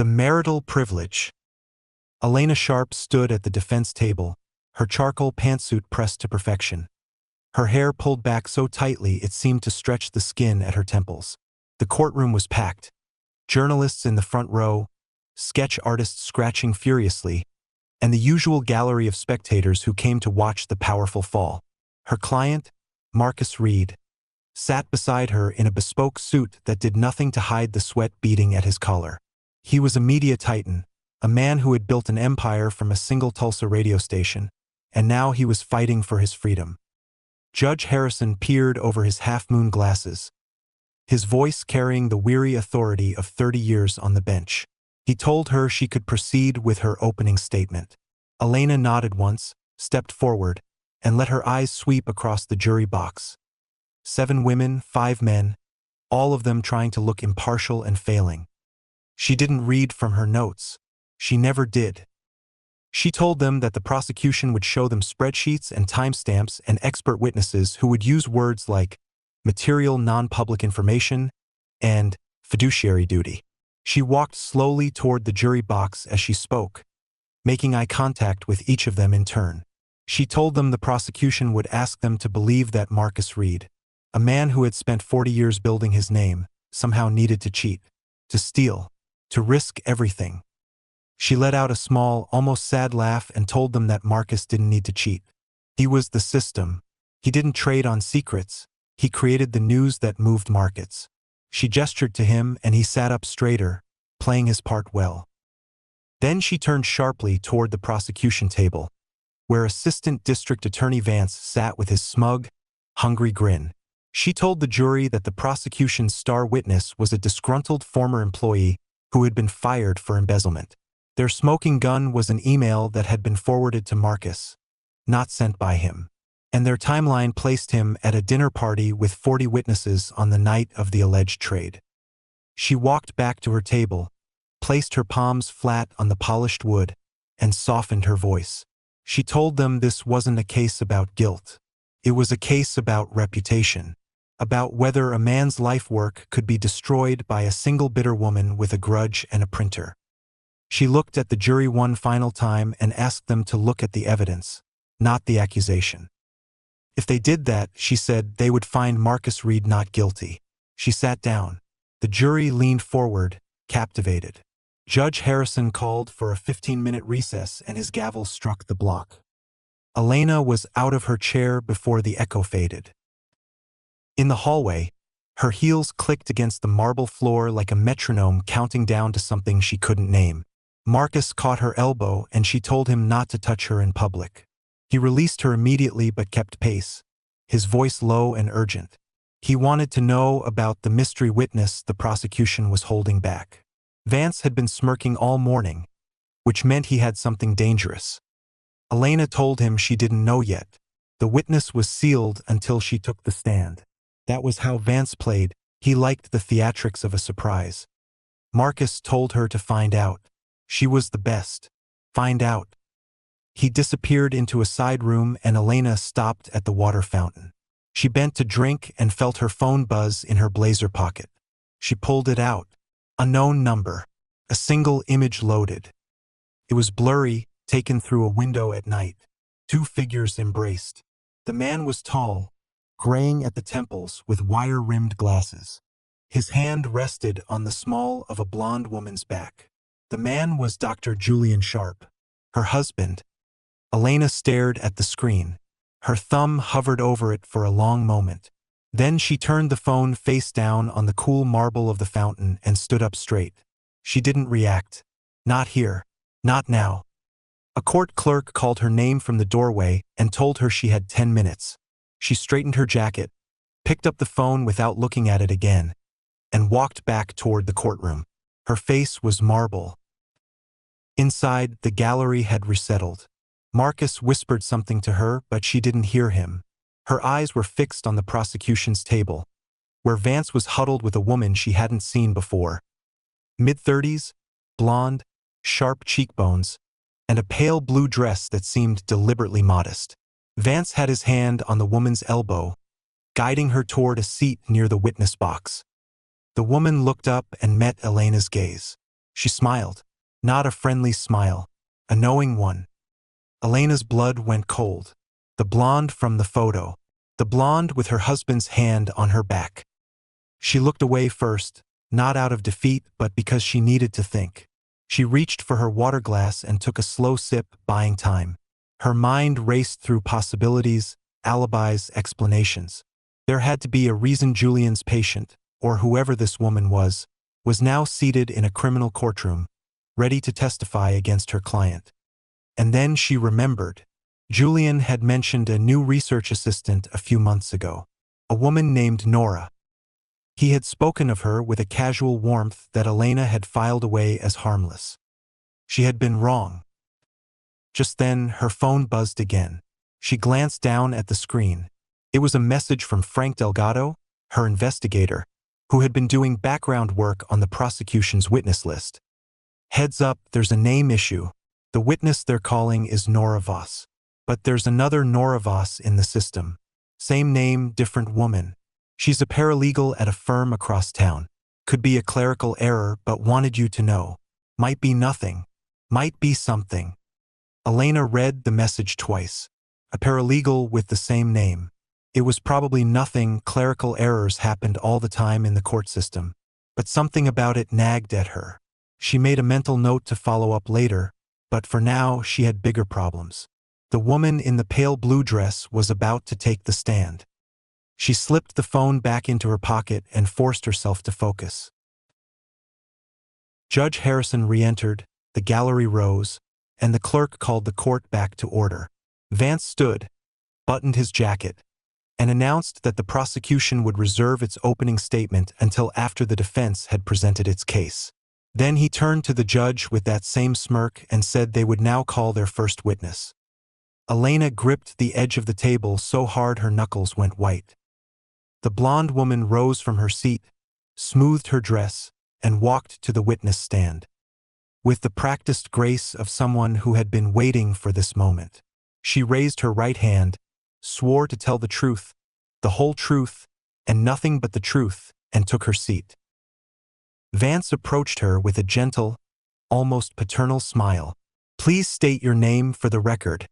The marital privilege. Elena Sharp stood at the defense table, her charcoal pantsuit pressed to perfection. Her hair pulled back so tightly it seemed to stretch the skin at her temples. The courtroom was packed. Journalists in the front row, sketch artists scratching furiously, and the usual gallery of spectators who came to watch the powerful fall. Her client, Marcus Reed, sat beside her in a bespoke suit that did nothing to hide the sweat beading at his collar. He was a media titan, a man who had built an empire from a single Tulsa radio station, and now he was fighting for his freedom. Judge Harrison peered over his half-moon glasses, his voice carrying the weary authority of 30 years on the bench. He told her she could proceed with her opening statement. Elena nodded once, stepped forward, and let her eyes sweep across the jury box. 7 women, 5 men, all of them trying to look impartial and failing. She didn't read from her notes. She never did. She told them that the prosecution would show them spreadsheets and timestamps and expert witnesses who would use words like material non-public information and fiduciary duty. She walked slowly toward the jury box as she spoke, making eye contact with each of them in turn. She told them the prosecution would ask them to believe that Marcus Reed, a man who had spent 40 years building his name, somehow needed to cheat, to steal, to risk everything. She let out a small, almost sad laugh and told them that Marcus didn't need to cheat. He was the system. He didn't trade on secrets. He created the news that moved markets. She gestured to him and he sat up straighter, playing his part well. Then she turned sharply toward the prosecution table, where Assistant District Attorney Vance sat with his smug, hungry grin. She told the jury that the prosecution's star witness was a disgruntled former employee who had been fired for embezzlement. Their smoking gun was an email that had been forwarded to Marcus, not sent by him, and their timeline placed him at a dinner party with 40 witnesses on the night of the alleged trade. She walked back to her table, placed her palms flat on the polished wood, and softened her voice. She told them this wasn't a case about guilt. It was a case about reputation, about whether a man's life work could be destroyed by a single bitter woman with a grudge and a printer. She looked at the jury one final time and asked them to look at the evidence, not the accusation. If they did that, she said, they would find Marcus Reed not guilty. She sat down. The jury leaned forward, captivated. Judge Harrison called for a 15-minute recess and his gavel struck the block. Elena was out of her chair before the echo faded. In the hallway, her heels clicked against the marble floor like a metronome counting down to something she couldn't name. Marcus caught her elbow and she told him not to touch her in public. He released her immediately but kept pace, his voice low and urgent. He wanted to know about the mystery witness the prosecution was holding back. Vance had been smirking all morning, which meant he had something dangerous. Elena told him she didn't know yet. The witness was sealed until she took the stand. That was how Vance played. He liked the theatrics of a surprise. Marcus told her to find out. She was the best. Find out. He disappeared into a side room and Elena stopped at the water fountain. She bent to drink and felt her phone buzz in her blazer pocket. She pulled it out. A known number. A single image loaded. It was blurry, taken through a window at night. 2 figures embraced. The man was tall, graying at the temples with wire-rimmed glasses. His hand rested on the small of a blonde woman's back. The man was Dr. Julian Sharp, her husband. Elena stared at the screen. Her thumb hovered over it for a long moment. Then she turned the phone face down on the cool marble of the fountain and stood up straight. She didn't react. Not here. Not now. A court clerk called her name from the doorway and told her she had 10 minutes. She straightened her jacket, picked up the phone without looking at it again, and walked back toward the courtroom. Her face was marble. Inside, the gallery had resettled. Marcus whispered something to her, but she didn't hear him. Her eyes were fixed on the prosecution's table, where Vance was huddled with a woman she hadn't seen before. Mid-30s, blonde, sharp cheekbones, and a pale blue dress that seemed deliberately modest. Vance had his hand on the woman's elbow, guiding her toward a seat near the witness box. The woman looked up and met Elena's gaze. She smiled. Not a friendly smile. A knowing one. Elena's blood went cold. The blonde from the photo. The blonde with her husband's hand on her back. She looked away first, not out of defeat but because she needed to think. She reached for her water glass and took a slow sip, buying time. Her mind raced through possibilities, alibis, explanations. There had to be a reason Julian's patient, or whoever this woman was now seated in a criminal courtroom, ready to testify against her client. And then she remembered. Julian had mentioned a new research assistant a few months ago, a woman named Nora. He had spoken of her with a casual warmth that Elena had filed away as harmless. She had been wrong. Just then, her phone buzzed again. She glanced down at the screen. It was a message from Frank Delgado, her investigator, who had been doing background work on the prosecution's witness list. Heads up, there's a name issue. The witness they're calling is Nora Voss. But there's another Nora Voss in the system. Same name, different woman. She's a paralegal at a firm across town. Could be a clerical error, but wanted you to know. Might be nothing. Might be something. Elena read the message twice. A paralegal with the same name. It was probably nothing. Clerical errors happened all the time in the court system. But something about it nagged at her. She made a mental note to follow up later, but for now she had bigger problems. The woman in the pale blue dress was about to take the stand. She slipped the phone back into her pocket and forced herself to focus. Judge Harrison re-entered, the gallery rose, and the clerk called the court back to order. Vance stood, buttoned his jacket, and announced that the prosecution would reserve its opening statement until after the defense had presented its case. Then he turned to the judge with that same smirk and said they would now call their first witness. Elena gripped the edge of the table so hard her knuckles went white. The blonde woman rose from her seat, smoothed her dress, and walked to the witness stand. With the practiced grace of someone who had been waiting for this moment, she raised her right hand, swore to tell the truth, the whole truth, and nothing but the truth, and took her seat. Vance approached her with a gentle, almost paternal smile. Please state your name for the record.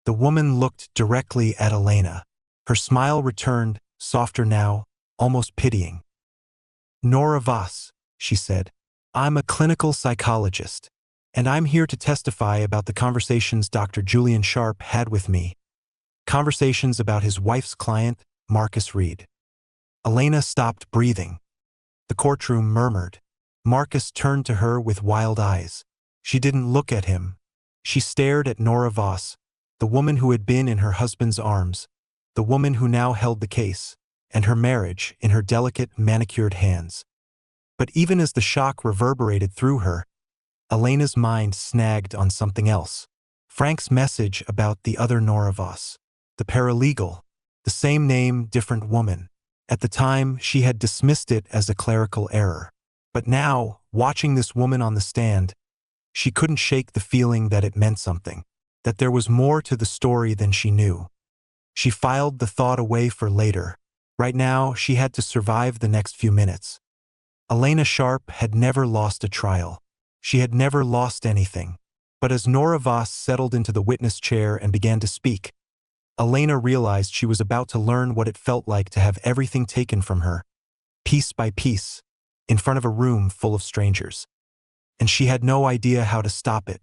The woman looked directly at Elena. Her smile returned, softer now, almost pitying. Nora Voss, she said. I'm a clinical psychologist, and I'm here to testify about the conversations Dr. Julian Sharp had with me. Conversations about his wife's client, Marcus Reed. Elena stopped breathing. The courtroom murmured. Marcus turned to her with wild eyes. She didn't look at him. She stared at Nora Voss, the woman who had been in her husband's arms, the woman who now held the case, and her marriage in her delicate, manicured hands. But even as the shock reverberated through her, Elena's mind snagged on something else. Frank's message about the other Nora Voss, the paralegal, the same name, different woman. At the time, she had dismissed it as a clerical error. But now, watching this woman on the stand, she couldn't shake the feeling that it meant something, that there was more to the story than she knew. She filed the thought away for later. Right now, she had to survive the next few minutes. Elena Sharp had never lost a trial. She had never lost anything. But as Nora Voss settled into the witness chair and began to speak, Elena realized she was about to learn what it felt like to have everything taken from her, piece by piece, in front of a room full of strangers. And she had no idea how to stop it.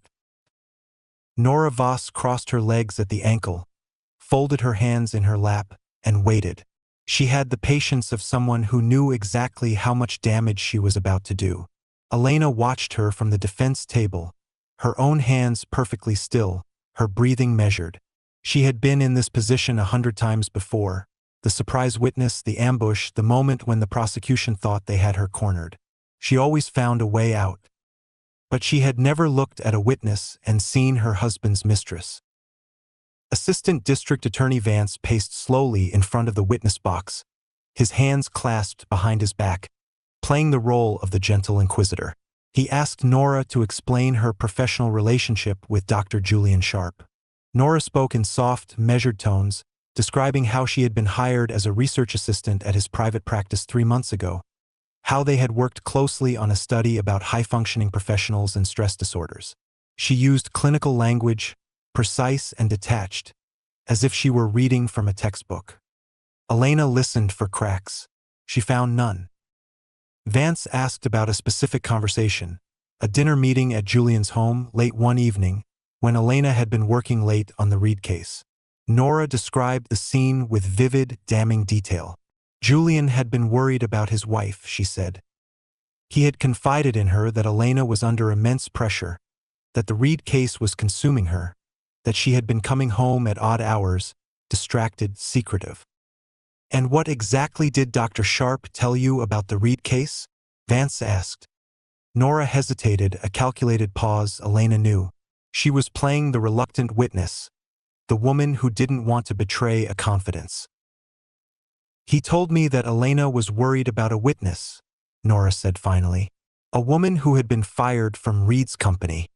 Nora Voss crossed her legs at the ankle, folded her hands in her lap, and waited. She had the patience of someone who knew exactly how much damage she was about to do. Elena watched her from the defense table, her own hands perfectly still, her breathing measured. She had been in this position 100 times before. The surprise witness, the ambush, the moment when the prosecution thought they had her cornered. She always found a way out. But she had never looked at a witness and seen her husband's mistress. Assistant District Attorney Vance paced slowly in front of the witness box, his hands clasped behind his back, playing the role of the gentle inquisitor. He asked Nora to explain her professional relationship with Dr. Julian Sharp. Nora spoke in soft, measured tones, describing how she had been hired as a research assistant at his private practice 3 months ago, how they had worked closely on a study about high-functioning professionals and stress disorders. She used clinical language, precise and detached, as if she were reading from a textbook. Elena listened for cracks. She found none. Vance asked about a specific conversation, a dinner meeting at Julian's home late one evening, when Elena had been working late on the Reed case. Nora described the scene with vivid, damning detail. Julian had been worried about his wife, she said. He had confided in her that Elena was under immense pressure, that the Reed case was consuming her, that she had been coming home at odd hours, distracted, secretive. "And what exactly did Dr. Sharp tell you about the Reed case?" Vance asked. Nora hesitated, a calculated pause. Elena knew. She was playing the reluctant witness, the woman who didn't want to betray a confidence. "He told me that Elena was worried about a witness," Nora said finally. "A woman who had been fired from Reed's company.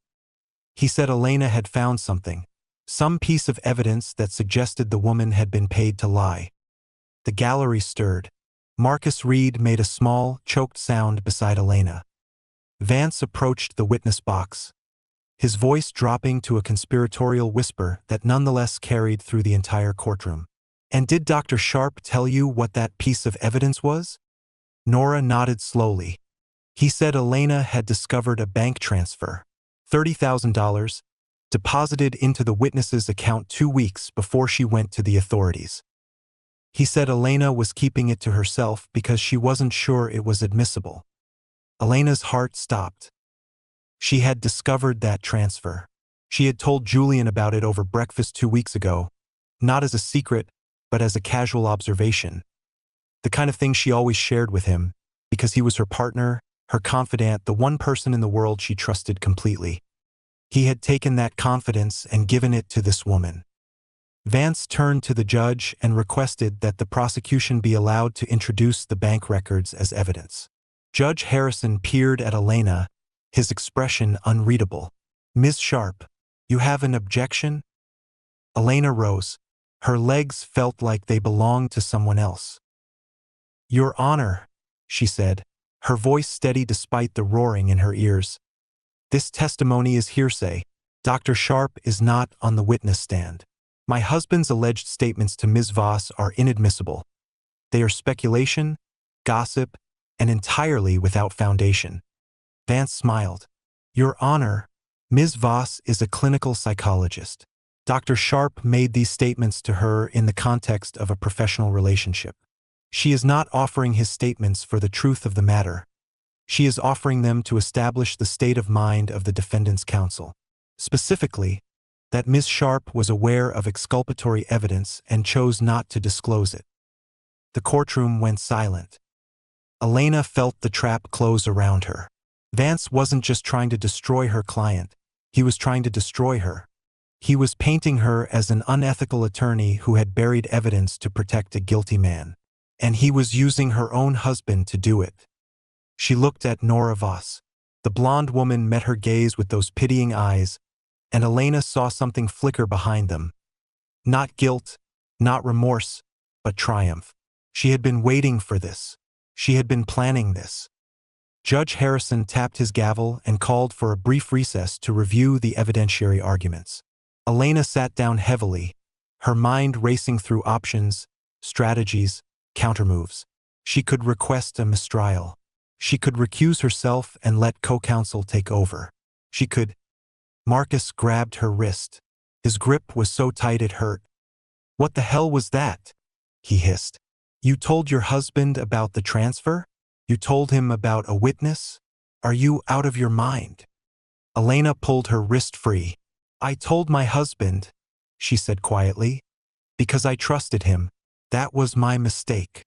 He said Elena had found something, some piece of evidence that suggested the woman had been paid to lie." The gallery stirred. Marcus Reed made a small, choked sound beside Elena. Vance approached the witness box, his voice dropping to a conspiratorial whisper that nonetheless carried through the entire courtroom. "And did Dr. Sharp tell you what that piece of evidence was?" Nora nodded slowly. "He said Elena had discovered a bank transfer, $30,000, deposited into the witness's account 2 weeks before she went to the authorities. He said Elena was keeping it to herself because she wasn't sure it was admissible." Elena's heart stopped. She had discovered that transfer. She had told Julian about it over breakfast 2 weeks ago, not as a secret, but as a casual observation. The kind of thing she always shared with him, because he was her partner, her confidant, the one person in the world she trusted completely. He had taken that confidence and given it to this woman. Vance turned to the judge and requested that the prosecution be allowed to introduce the bank records as evidence. Judge Harrison peered at Elena, his expression unreadable. "Ms. Sharp, you have an objection?" Elena rose. Her legs felt like they belonged to someone else. "Your Honor," she said, her voice steady despite the roaring in her ears. "This testimony is hearsay. Dr. Sharp is not on the witness stand. My husband's alleged statements to Ms. Voss are inadmissible. They are speculation, gossip, and entirely without foundation." Vance smiled. "Your Honor, Ms. Voss is a clinical psychologist. Dr. Sharp made these statements to her in the context of a professional relationship. She is not offering his statements for the truth of the matter. She is offering them to establish the state of mind of the defendant's counsel. Specifically, that Ms. Sharp was aware of exculpatory evidence and chose not to disclose it." The courtroom went silent. Elena felt the trap close around her. Vance wasn't just trying to destroy her client, he was trying to destroy her. He was painting her as an unethical attorney who had buried evidence to protect a guilty man. And he was using her own husband to do it. She looked at Nora Voss. The blonde woman met her gaze with those pitying eyes, and Elena saw something flicker behind them. Not guilt, not remorse, but triumph. She had been waiting for this. She had been planning this. Judge Harrison tapped his gavel and called for a brief recess to review the evidentiary arguments. Elena sat down heavily, her mind racing through options, strategies, countermoves. She could request a mistrial. She could recuse herself and let co-counsel take over. She could. Marcus grabbed her wrist. His grip was so tight it hurt. "What the hell was that?" he hissed. "You told your husband about the transfer? You told him about a witness? Are you out of your mind?" Elena pulled her wrist free. "I told my husband," she said quietly, "because I trusted him. That was my mistake."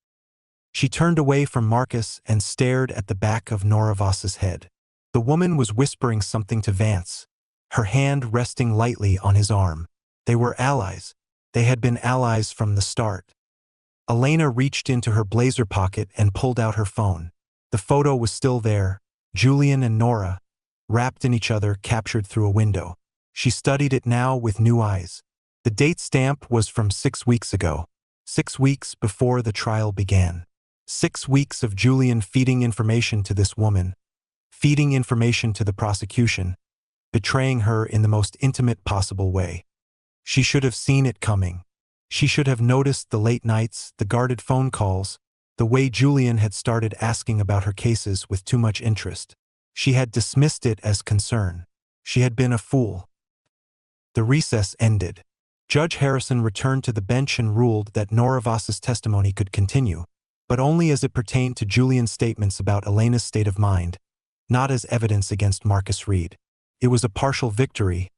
She turned away from Marcus and stared at the back of Nora Voss's head. The woman was whispering something to Vance, her hand resting lightly on his arm. They were allies. They had been allies from the start. Elena reached into her blazer pocket and pulled out her phone. The photo was still there, Julian and Nora, wrapped in each other, captured through a window. She studied it now with new eyes. The date stamp was from 6 weeks ago, 6 weeks before the trial began. 6 weeks of Julian feeding information to this woman, feeding information to the prosecution, betraying her in the most intimate possible way. She should have seen it coming. She should have noticed the late nights, the guarded phone calls, the way Julian had started asking about her cases with too much interest. She had dismissed it as concern. She had been a fool. The recess ended. Judge Harrison returned to the bench and ruled that Nora Voss's testimony could continue, but only as it pertained to Julian's statements about Elena's state of mind, not as evidence against Marcus Reed. It was a partial victory,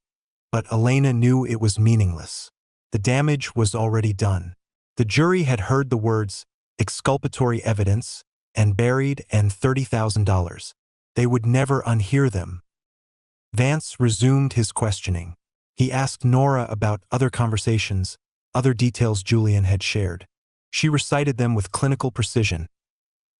but Elena knew it was meaningless. The damage was already done. The jury had heard the words, exculpatory evidence, and buried, and $30,000. They would never unhear them. Vance resumed his questioning. He asked Nora about other conversations, other details Julian had shared. She recited them with clinical precision.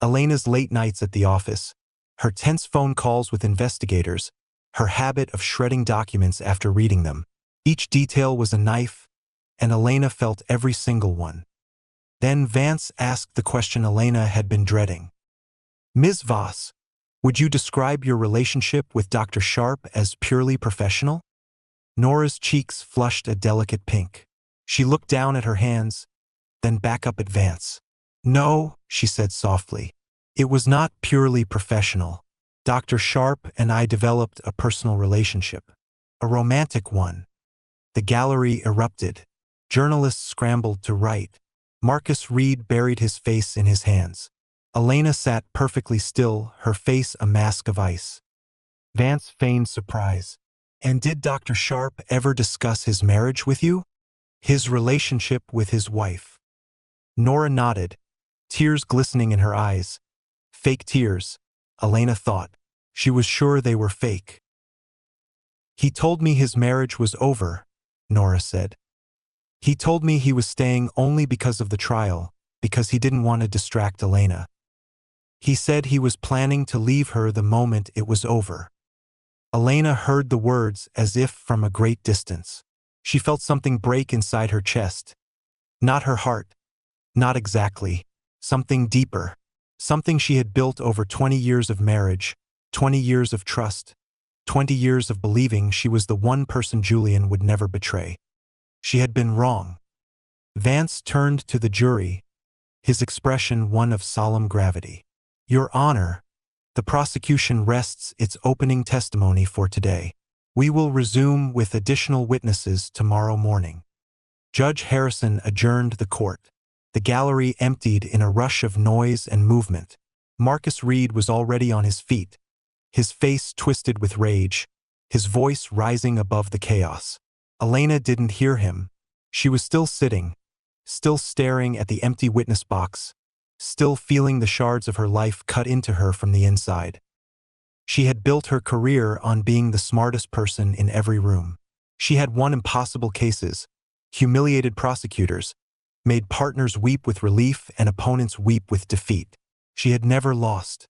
Elena's late nights at the office, her tense phone calls with investigators, her habit of shredding documents after reading them. Each detail was a knife, and Elena felt every single one. Then Vance asked the question Elena had been dreading. Ms. Voss, would you describe your relationship with Dr. Sharp as purely professional? Nora's cheeks flushed a delicate pink. She looked down at her hands, then back up at Vance. No, she said softly. It was not purely professional. Dr. Sharp and I developed a personal relationship. A romantic one. The gallery erupted. Journalists scrambled to write. Marcus Reed buried his face in his hands. Elena sat perfectly still, her face a mask of ice. Vance feigned surprise. And did Dr. Sharp ever discuss his marriage with you? His relationship with his wife? Nora nodded, tears glistening in her eyes. Fake tears, Elena thought. She was sure they were fake. He told me his marriage was over, Nora said. He told me he was staying only because of the trial, because he didn't want to distract Elena. He said he was planning to leave her the moment it was over. Elena heard the words as if from a great distance. She felt something break inside her chest. Not her heart. Not exactly. Something deeper. Something she had built over 20 years of marriage, 20 years of trust, 20 years of believing she was the one person Julian would never betray. She had been wrong. Vance turned to the jury, his expression one of solemn gravity. Your Honor, the prosecution rests its opening testimony for today. We will resume with additional witnesses tomorrow morning. Judge Harrison adjourned the court. The gallery emptied in a rush of noise and movement. Marcus Reed was already on his feet, his face twisted with rage, his voice rising above the chaos. Elena didn't hear him. She was still sitting, still staring at the empty witness box, still feeling the shards of her life cut into her from the inside. She had built her career on being the smartest person in every room. She had won impossible cases, humiliated prosecutors, made partners weep with relief and opponents weep with defeat. She had never lost.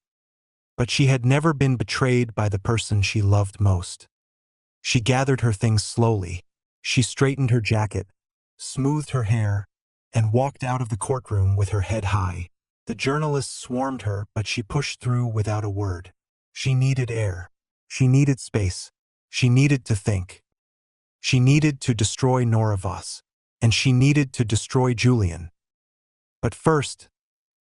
But she had never been betrayed by the person she loved most. She gathered her things slowly. She straightened her jacket, smoothed her hair, and walked out of the courtroom with her head high. The journalists swarmed her, but she pushed through without a word. She needed air. She needed space. She needed to think. She needed to destroy Nora Voss. And she needed to destroy Julian. But first,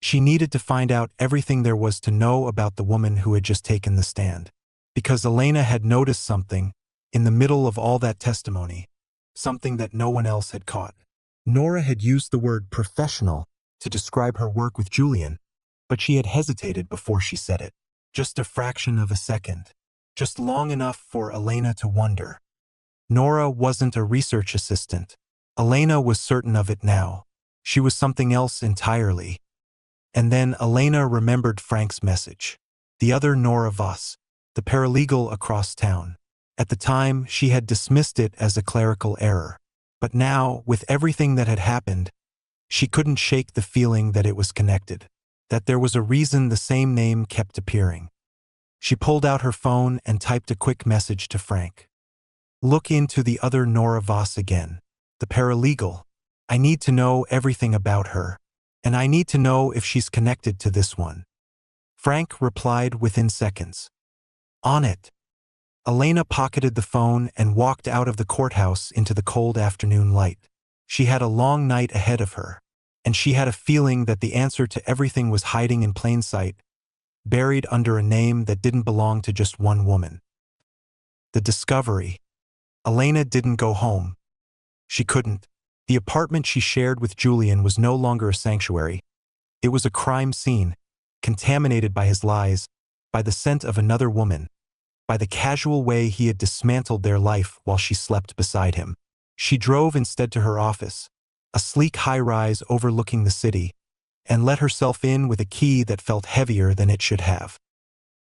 she needed to find out everything there was to know about the woman who had just taken the stand. Because Elena had noticed something, in the middle of all that testimony, something that no one else had caught. Nora had used the word professional to describe her work with Julian, but she had hesitated before she said it. Just a fraction of a second. Just long enough for Elena to wonder. Nora wasn't a research assistant. Elena was certain of it now. She was something else entirely. And then Elena remembered Frank's message. The other Nora Voss, the paralegal across town. At the time, she had dismissed it as a clerical error. But now, with everything that had happened, she couldn't shake the feeling that it was connected, that there was a reason the same name kept appearing. She pulled out her phone and typed a quick message to Frank. Look into the other Nora Voss again. The paralegal. I need to know everything about her. and I need to know if she's connected to this one." Frank replied within seconds. "On it." Elena pocketed the phone and walked out of the courthouse into the cold afternoon light. She had a long night ahead of her, and she had a feeling that the answer to everything was hiding in plain sight, buried under a name that didn't belong to just one woman. The discovery. Elena didn't go home. She couldn't. The apartment she shared with Julian was no longer a sanctuary. It was a crime scene, contaminated by his lies, by the scent of another woman, by the casual way he had dismantled their life while she slept beside him. She drove instead to her office, a sleek high-rise overlooking the city, and let herself in with a key that felt heavier than it should have.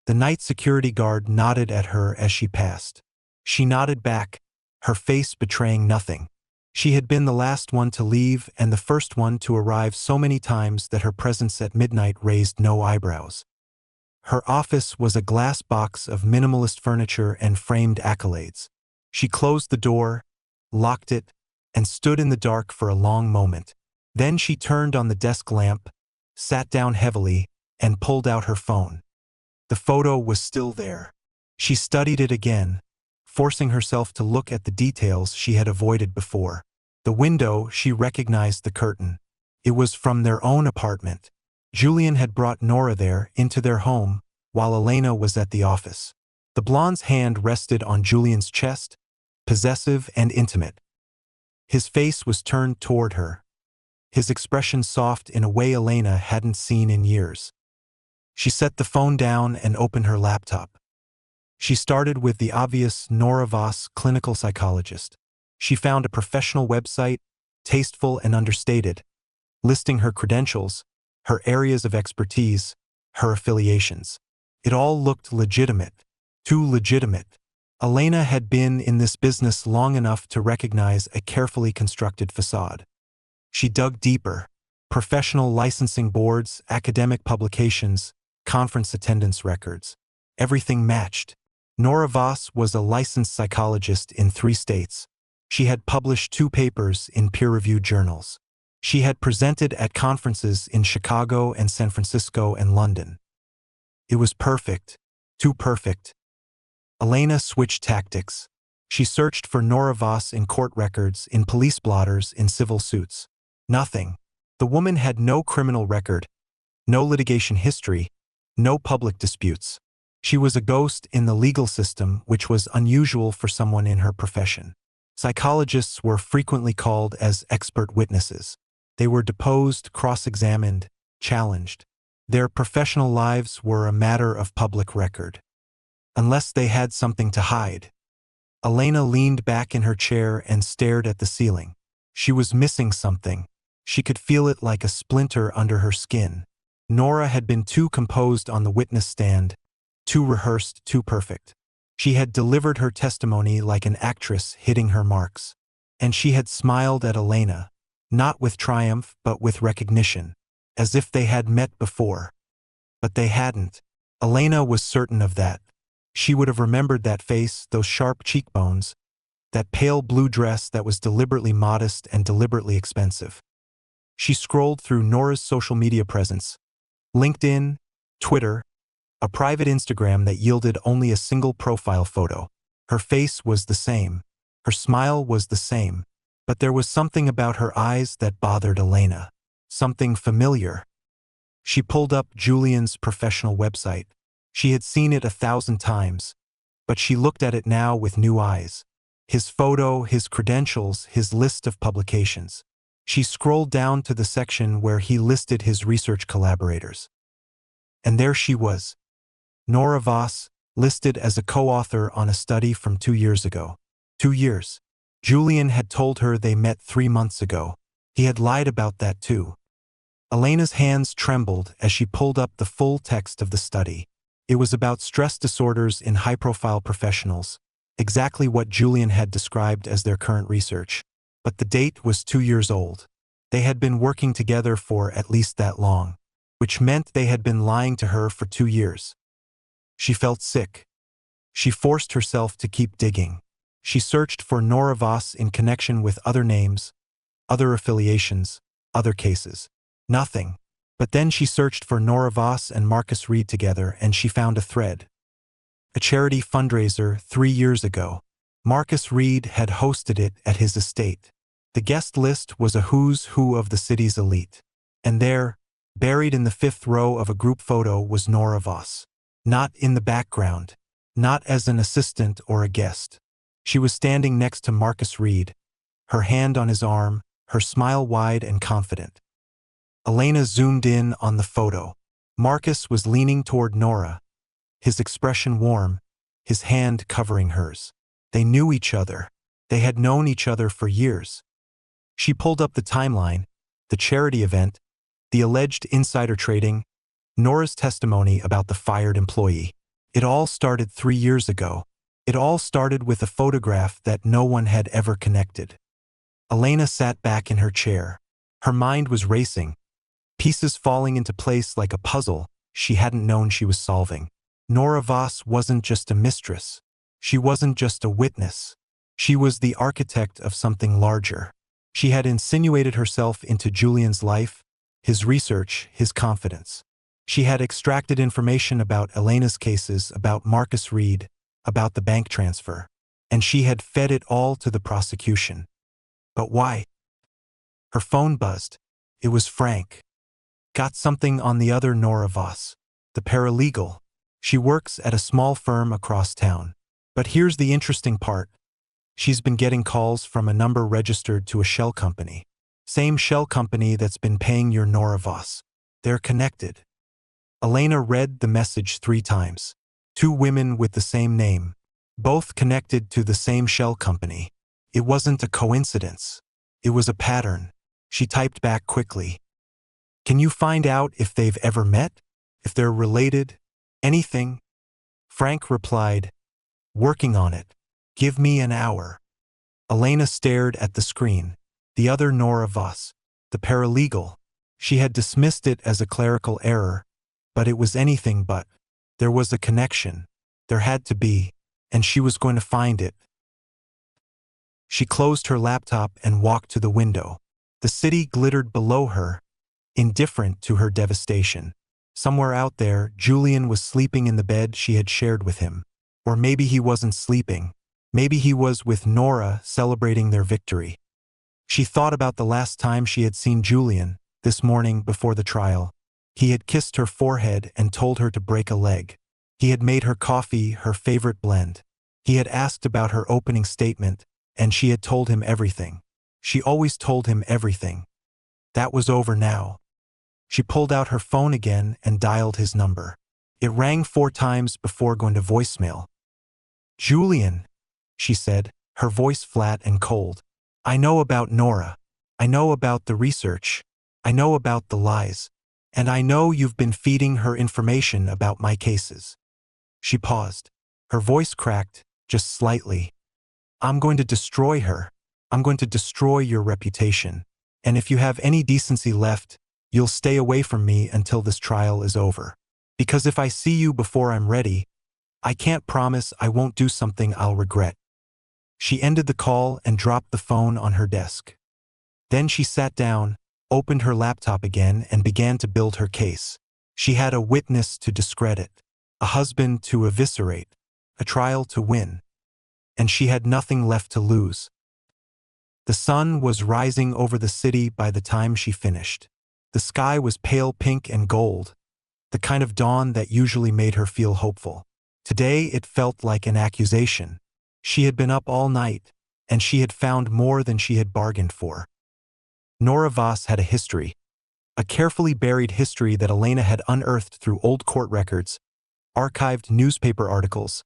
The night security guard nodded at her as she passed. She nodded back, her face betraying nothing. She had been the last one to leave and the first one to arrive so many times that her presence at midnight raised no eyebrows. Her office was a glass box of minimalist furniture and framed accolades. She closed the door, locked it, and stood in the dark for a long moment. Then she turned on the desk lamp, sat down heavily, and pulled out her phone. The photo was still there. She studied it again, forcing herself to look at the details she had avoided before. The window, she recognized the curtain. It was from their own apartment. Julian had brought Nora there, into their home, while Elena was at the office. The blonde's hand rested on Julian's chest, possessive and intimate. His face was turned toward her, his expression soft in a way Elena hadn't seen in years. She set the phone down and opened her laptop. She started with the obvious Nora Voss, clinical psychologist. She found a professional website, tasteful and understated, listing her credentials, her areas of expertise, her affiliations. It all looked legitimate, too legitimate. Elena had been in this business long enough to recognize a carefully constructed facade. She dug deeper. Professional licensing boards, academic publications, conference attendance records. Everything matched. Nora Voss was a licensed psychologist in 3 states. She had published 2 papers in peer-reviewed journals. She had presented at conferences in Chicago and San Francisco and London. It was perfect, too perfect. Elena switched tactics. She searched for Nora Voss in court records, in police blotters, in civil suits. Nothing. The woman had no criminal record, no litigation history, no public disputes. She was a ghost in the legal system, which was unusual for someone in her profession. Psychologists were frequently called as expert witnesses. They were deposed, cross-examined, challenged. Their professional lives were a matter of public record. Unless they had something to hide. Elena leaned back in her chair and stared at the ceiling. She was missing something. She could feel it like a splinter under her skin. Nora had been too composed on the witness stand, too rehearsed, too perfect. She had delivered her testimony like an actress hitting her marks. And she had smiled at Elena, not with triumph but with recognition, as if they had met before. But they hadn't. Elena was certain of that. She would have remembered that face, those sharp cheekbones, that pale blue dress that was deliberately modest and deliberately expensive. She scrolled through Nora's social media presence, LinkedIn, Twitter, a private Instagram that yielded only a single profile photo. Her face was the same. Her smile was the same. But there was something about her eyes that bothered Elena. Something familiar. She pulled up Julian's professional website. She had seen it 1,000 times, but she looked at it now with new eyes. His photo, his credentials, his list of publications. She scrolled down to the section where he listed his research collaborators. And there she was. Nora Voss, listed as a co-author on a study from 2 years ago. 2 years. Julian had told her they met 3 months ago. He had lied about that too. Elena's hands trembled as she pulled up the full text of the study. It was about stress disorders in high-profile professionals, exactly what Julian had described as their current research. But the date was 2 years old. They had been working together for at least that long, which meant they had been lying to her for 2 years. She felt sick. She forced herself to keep digging. She searched for Nora Voss in connection with other names, other affiliations, other cases. Nothing. But then she searched for Nora Voss and Marcus Reed together and she found a thread. A charity fundraiser 3 years ago. Marcus Reed had hosted it at his estate. The guest list was a who's who of the city's elite. And there, buried in the 5th row of a group photo, was Nora Voss. Not in the background. Not as an assistant or a guest. She was standing next to Marcus Reed, her hand on his arm, her smile wide and confident. Elena zoomed in on the photo. Marcus was leaning toward Nora, his expression warm, his hand covering hers. They knew each other. They had known each other for years. She pulled up the timeline, the charity event, the alleged insider trading, Nora's testimony about the fired employee. It all started 3 years ago. It all started with a photograph that no one had ever connected. Elena sat back in her chair. Her mind was racing, pieces falling into place like a puzzle she hadn't known she was solving. Nora Voss wasn't just a mistress. She wasn't just a witness. She was the architect of something larger. She had insinuated herself into Julian's life, his research, his confidence. She had extracted information about Elena's cases, about Marcus Reed, about the bank transfer, and she had fed it all to the prosecution. But why? Her phone buzzed. It was Frank. Got something on the other Nora Voss, the paralegal. She works at a small firm across town. But here's the interesting part. She's been getting calls from a number registered to a shell company. Same shell company that's been paying your Nora Voss. They're connected. Elena read the message 3 times. 2 women with the same name, both connected to the same shell company. It wasn't a coincidence. It was a pattern. She typed back quickly. Can you find out if they've ever met? If they're related? Anything? Frank replied, working on it. Give me an hour. Elena stared at the screen. The other Nora Voss, the paralegal. She had dismissed it as a clerical error, but it was anything but. There was a connection. There had to be, and she was going to find it. She closed her laptop and walked to the window. The city glittered below her, indifferent to her devastation. Somewhere out there, Julian was sleeping in the bed she had shared with him. Or maybe he wasn't sleeping. Maybe he was with Nora, celebrating their victory. She thought about the last time she had seen Julian, this morning before the trial. He had kissed her forehead and told her to break a leg. He had made her coffee her favorite blend. He had asked about her opening statement, and she had told him everything. She always told him everything. That was over now. She pulled out her phone again and dialed his number. It rang 4 times before going to voicemail. Julian, she said, her voice flat and cold. I know about Nora. I know about the research. I know about the lies. And I know you've been feeding her information about my cases. She paused. Her voice cracked, just slightly. I'm going to destroy her. I'm going to destroy your reputation. And if you have any decency left, you'll stay away from me until this trial is over. Because if I see you before I'm ready, I can't promise I won't do something I'll regret. She ended the call and dropped the phone on her desk. Then she sat down, opened her laptop again and began to build her case. She had a witness to discredit, a husband to eviscerate, a trial to win. And she had nothing left to lose. The sun was rising over the city by the time she finished. The sky was pale pink and gold, the kind of dawn that usually made her feel hopeful. Today it felt like an accusation. She had been up all night, and she had found more than she had bargained for. Nora Voss had a history, a carefully buried history that Elena had unearthed through old court records, archived newspaper articles,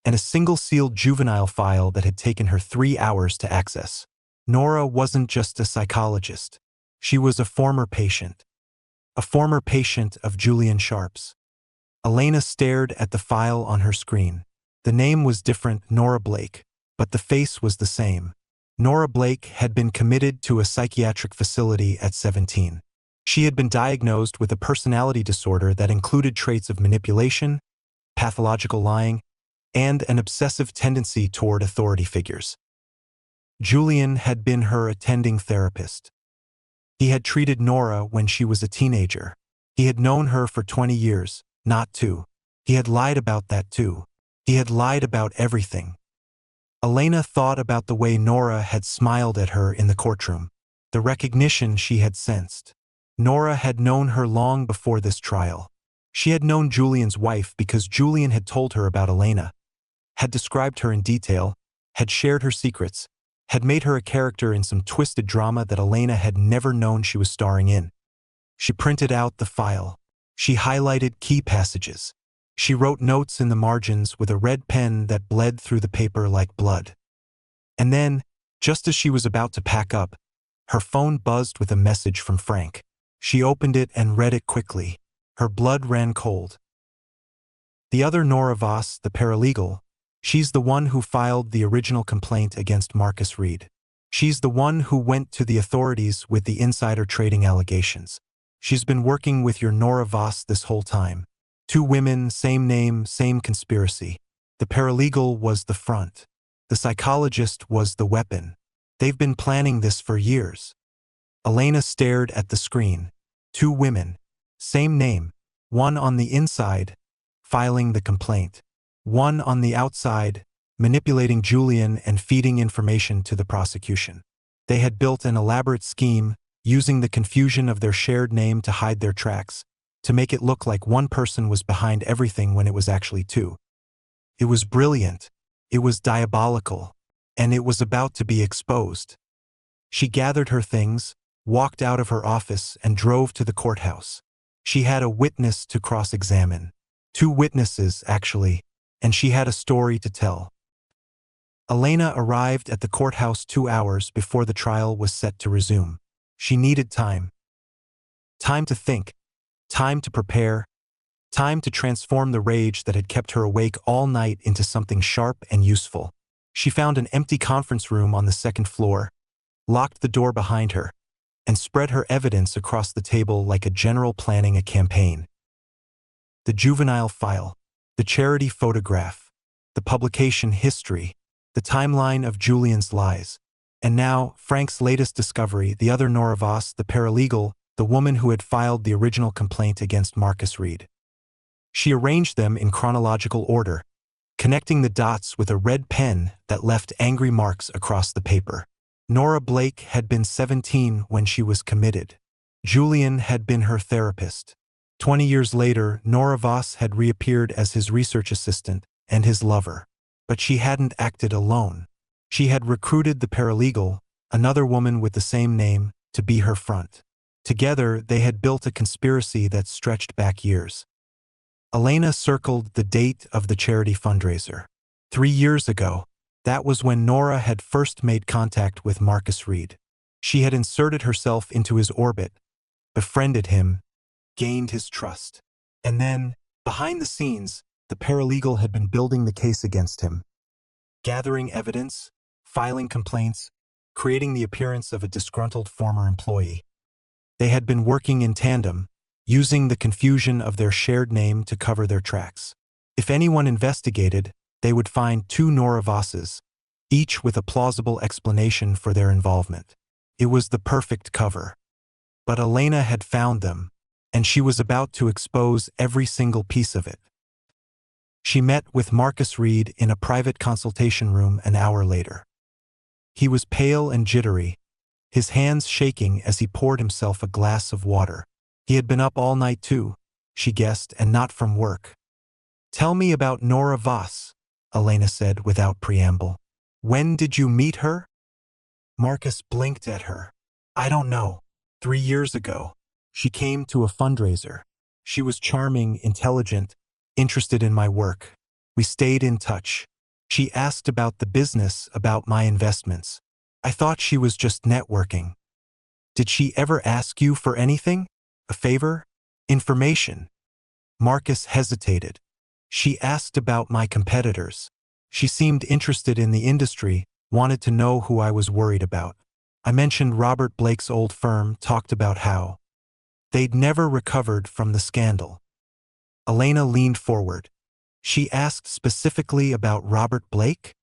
and a single sealed juvenile file that had taken her 3 hours to access. Nora wasn't just a psychologist. She was a former patient of Julian Sharp's. Elena stared at the file on her screen. The name was different, Nora Blake, but the face was the same. Nora Blake had been committed to a psychiatric facility at 17. She had been diagnosed with a personality disorder that included traits of manipulation, pathological lying, and an obsessive tendency toward authority figures. Julian had been her attending therapist. He had treated Nora when she was a teenager. He had known her for 20 years, not 2. He had lied about that too. He had lied about everything. Elena thought about the way Nora had smiled at her in the courtroom, the recognition she had sensed. Nora had known her long before this trial. She had known Julian's wife because Julian had told her about Elena, had described her in detail, had shared her secrets, had made her a character in some twisted drama that Elena had never known she was starring in. She printed out the file. She highlighted key passages. She wrote notes in the margins with a red pen that bled through the paper like blood. And then, just as she was about to pack up, her phone buzzed with a message from Frank. She opened it and read it quickly. Her blood ran cold. The other Nora Voss, the paralegal, she's the one who filed the original complaint against Marcus Reed. She's the one who went to the authorities with the insider trading allegations. She's been working with your Nora Voss this whole time. 2 women, same name, same conspiracy. The paralegal was the front. The psychologist was the weapon. They've been planning this for years. Elena stared at the screen. 2 women, same name, one on the inside, filing the complaint, one on the outside, manipulating Julian and feeding information to the prosecution. They had built an elaborate scheme, using the confusion of their shared name to hide their tracks, to make it look like one person was behind everything when it was actually 2. It was brilliant, it was diabolical, and it was about to be exposed. She gathered her things, walked out of her office, and drove to the courthouse. She had a witness to cross-examine. 2 witnesses, actually, and she had a story to tell. Elena arrived at the courthouse 2 hours before the trial was set to resume. She needed time. Time to think. Time to prepare. Time to transform the rage that had kept her awake all night into something sharp and useful. She found an empty conference room on the 2nd floor, locked the door behind her, and spread her evidence across the table like a general planning a campaign. The juvenile file, the charity photograph, the publication history, the timeline of Julian's lies, and now Frank's latest discovery, the other Nora Voss, the paralegal, the woman who had filed the original complaint against Marcus Reed. She arranged them in chronological order, connecting the dots with a red pen that left angry marks across the paper. Nora Blake had been 17 when she was committed. Julian had been her therapist. 20 years later, Nora Voss had reappeared as his research assistant and his lover. But she hadn't acted alone. She had recruited the paralegal, another woman with the same name, to be her front. Together, they had built a conspiracy that stretched back years. Elena circled the date of the charity fundraiser. 3 years ago, that was when Nora had first made contact with Marcus Reed. She had inserted herself into his orbit, befriended him, gained his trust. And then, behind the scenes, the paralegal had been building the case against him, gathering evidence, filing complaints, creating the appearance of a disgruntled former employee. They had been working in tandem, using the confusion of their shared name to cover their tracks. If anyone investigated, they would find 2 Nora Vosses, each with a plausible explanation for their involvement. It was the perfect cover. But Elena had found them, and she was about to expose every single piece of it. She met with Marcus Reed in a private consultation room an hour later. He was pale and jittery, his hands shaking as he poured himself a glass of water. He had been up all night too, she guessed, and not from work. "Tell me about Nora Voss," Elena said without preamble. "When did you meet her?" Marcus blinked at her. "I don't know. 3 years ago. She came to a fundraiser. She was charming, intelligent, interested in my work. We stayed in touch. She asked about the business, about my investments. I thought she was just networking. Did she ever ask you for anything? A favor? Information?" Marcus hesitated. "She asked about my competitors. She seemed interested in the industry, wanted to know who I was worried about. I mentioned Robert Blake's old firm, talked about how they'd never recovered from the scandal." Elena leaned forward. "She asked specifically about Robert Blake?"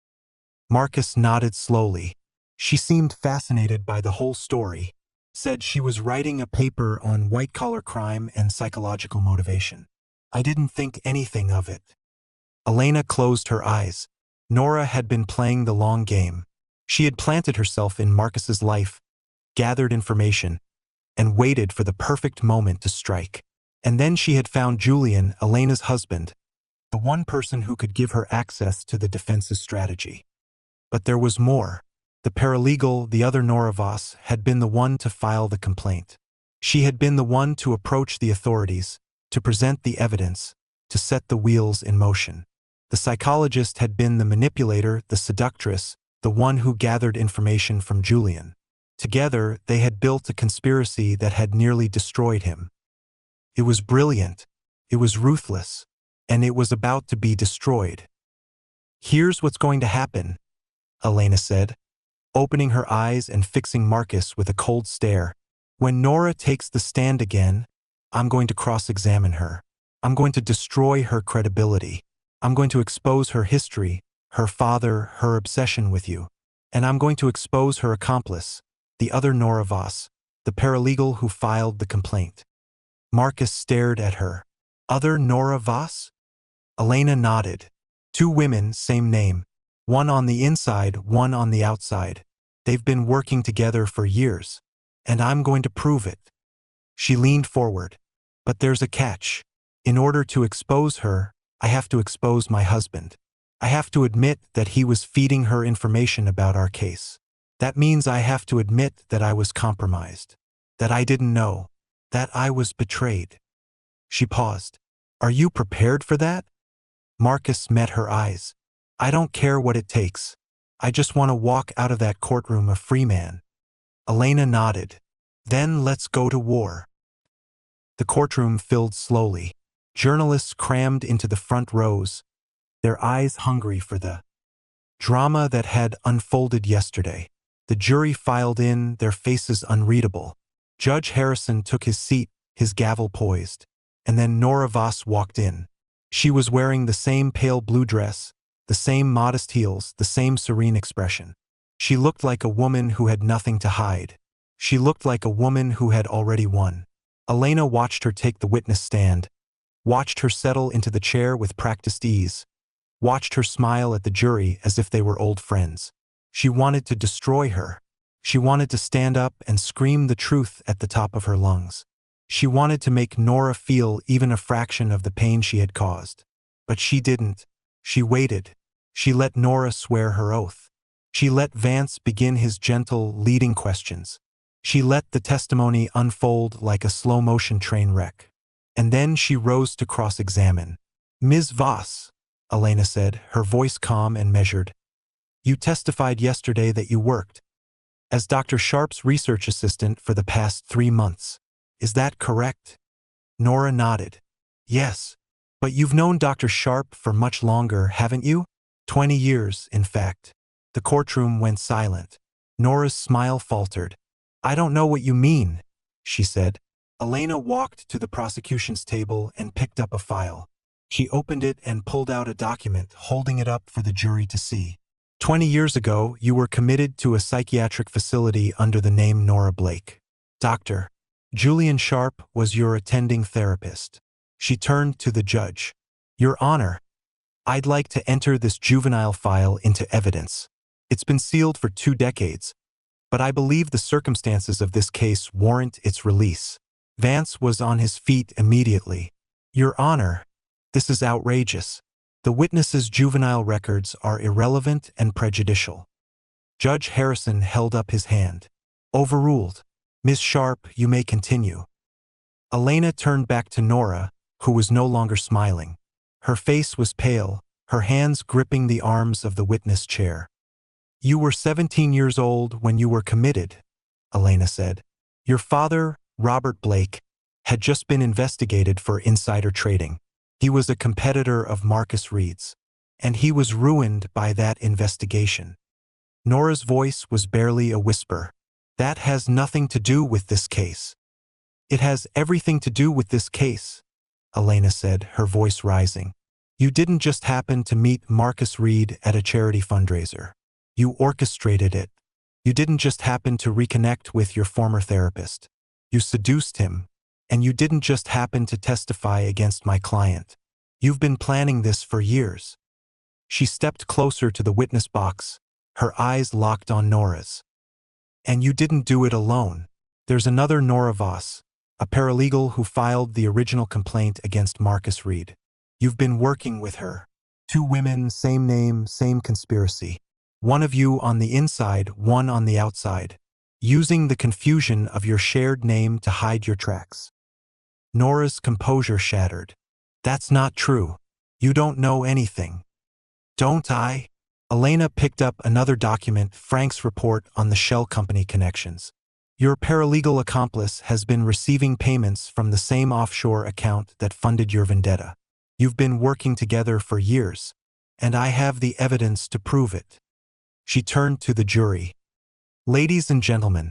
Marcus nodded slowly. "She seemed fascinated by the whole story. said she was writing a paper on white-collar crime and psychological motivation. I didn't think anything of it. Elena closed her eyes. Nora had been playing the long game. She had planted herself in Marcus's life, gathered information, and waited for the perfect moment to strike. And then she had found Julian, Elena's husband, the one person who could give her access to the defense's strategy. But there was more. The paralegal, the other Nora Voss, had been the one to file the complaint. She had been the one to approach the authorities, to present the evidence, to set the wheels in motion. The psychologist had been the manipulator, the seductress, the one who gathered information from Julian. Together, they had built a conspiracy that had nearly destroyed him. It was brilliant, it was ruthless, and it was about to be destroyed. Here's what's going to happen, Elena said, opening her eyes and fixing Marcus with a cold stare. When Nora takes the stand again, I'm going to cross-examine her. I'm going to destroy her credibility. I'm going to expose her history, her father, her obsession with you. And I'm going to expose her accomplice, the other Nora Voss, the paralegal who filed the complaint. Marcus stared at her. Other Nora Voss? Elena nodded. Two women, same name. One on the inside, one on the outside. They've been working together for years. And I'm going to prove it. She leaned forward. But there's a catch. In order to expose her, I have to expose my husband. I have to admit that he was feeding her information about our case. That means I have to admit that I was compromised. That I didn't know. That I was betrayed. She paused. Are you prepared for that? Marcus met her eyes. I don't care what it takes. I just want to walk out of that courtroom a free man. Elena nodded. Then let's go to war. The courtroom filled slowly. Journalists crammed into the front rows, their eyes hungry for the drama that had unfolded yesterday. The jury filed in, their faces unreadable. Judge Harrison took his seat, his gavel poised. And then Nora Voss walked in. She was wearing the same pale blue dress, the same modest heels, the same serene expression. She looked like a woman who had nothing to hide. She looked like a woman who had already won. Elena watched her take the witness stand, watched her settle into the chair with practiced ease, watched her smile at the jury as if they were old friends. She wanted to destroy her. She wanted to stand up and scream the truth at the top of her lungs. She wanted to make Nora feel even a fraction of the pain she had caused. But she didn't. She waited. She let Nora swear her oath. She let Vance begin his gentle, leading questions. She let the testimony unfold like a slow-motion train wreck. And then she rose to cross-examine. Ms. Voss, Elena said, her voice calm and measured. You testified yesterday that you worked as Dr. Sharp's research assistant for the past 3 months. Is that correct? Nora nodded. Yes. But you've known Dr. Sharp for much longer, haven't you? 20 years, in fact. The courtroom went silent. Nora's smile faltered. I don't know what you mean, she said. Elena walked to the prosecution's table and picked up a file. She opened it and pulled out a document, holding it up for the jury to see. 20 years ago, you were committed to a psychiatric facility under the name Nora Blake. Dr. Julian Sharp was your attending therapist. She turned to the judge. Your Honor, I'd like to enter this juvenile file into evidence. It's been sealed for 2 decades, but I believe the circumstances of this case warrant its release. Vance was on his feet immediately. Your Honor, this is outrageous. The witness's juvenile records are irrelevant and prejudicial. Judge Harrison held up his hand. Overruled. Ms. Sharp, you may continue. Elena turned back to Nora, who was no longer smiling. Her face was pale, her hands gripping the arms of the witness chair. You were 17 years old when you were committed, Elena said. Your father, Robert Blake, had just been investigated for insider trading. He was a competitor of Marcus Reed's, and he was ruined by that investigation. Nora's voice was barely a whisper. That has nothing to do with this case. It has everything to do with this case, Elena said, her voice rising. You didn't just happen to meet Marcus Reed at a charity fundraiser. You orchestrated it. You didn't just happen to reconnect with your former therapist. You seduced him, and you didn't just happen to testify against my client. You've been planning this for years. She stepped closer to the witness box, her eyes locked on Nora's. And you didn't do it alone. There's another Nora Voss, a paralegal who filed the original complaint against Marcus Reed. You've been working with her. 2 women, same name, same conspiracy. One of you on the inside, one on the outside, using the confusion of your shared name to hide your tracks. Nora's composure shattered. That's not true. You don't know anything. Don't I? Elena picked up another document, Frank's report on the shell company connections. Your paralegal accomplice has been receiving payments from the same offshore account that funded your vendetta. You've been working together for years, and I have the evidence to prove it. She turned to the jury. Ladies and gentlemen,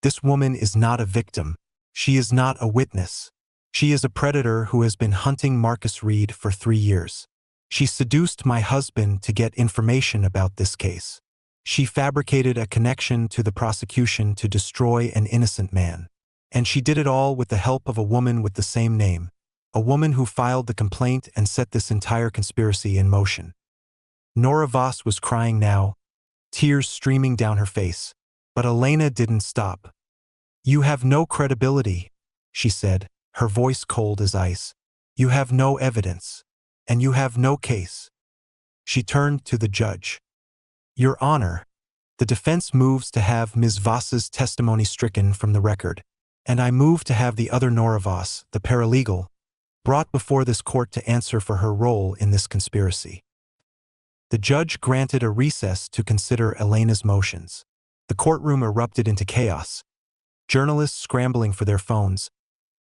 this woman is not a victim. She is not a witness. She is a predator who has been hunting Marcus Reed for 3 years. She seduced my husband to get information about this case. She fabricated a connection to the prosecution to destroy an innocent man. And she did it all with the help of a woman with the same name, a woman who filed the complaint and set this entire conspiracy in motion. Nora Voss was crying now, tears streaming down her face. But Elena didn't stop. You have no credibility, she said, her voice cold as ice. You have no evidence. And you have no case. She turned to the judge. Your Honor, the defense moves to have Ms. Voss's testimony stricken from the record, and I move to have the other Nora Voss, the paralegal, brought before this court to answer for her role in this conspiracy. The judge granted a recess to consider Elena's motions. The courtroom erupted into chaos. Journalists scrambling for their phones,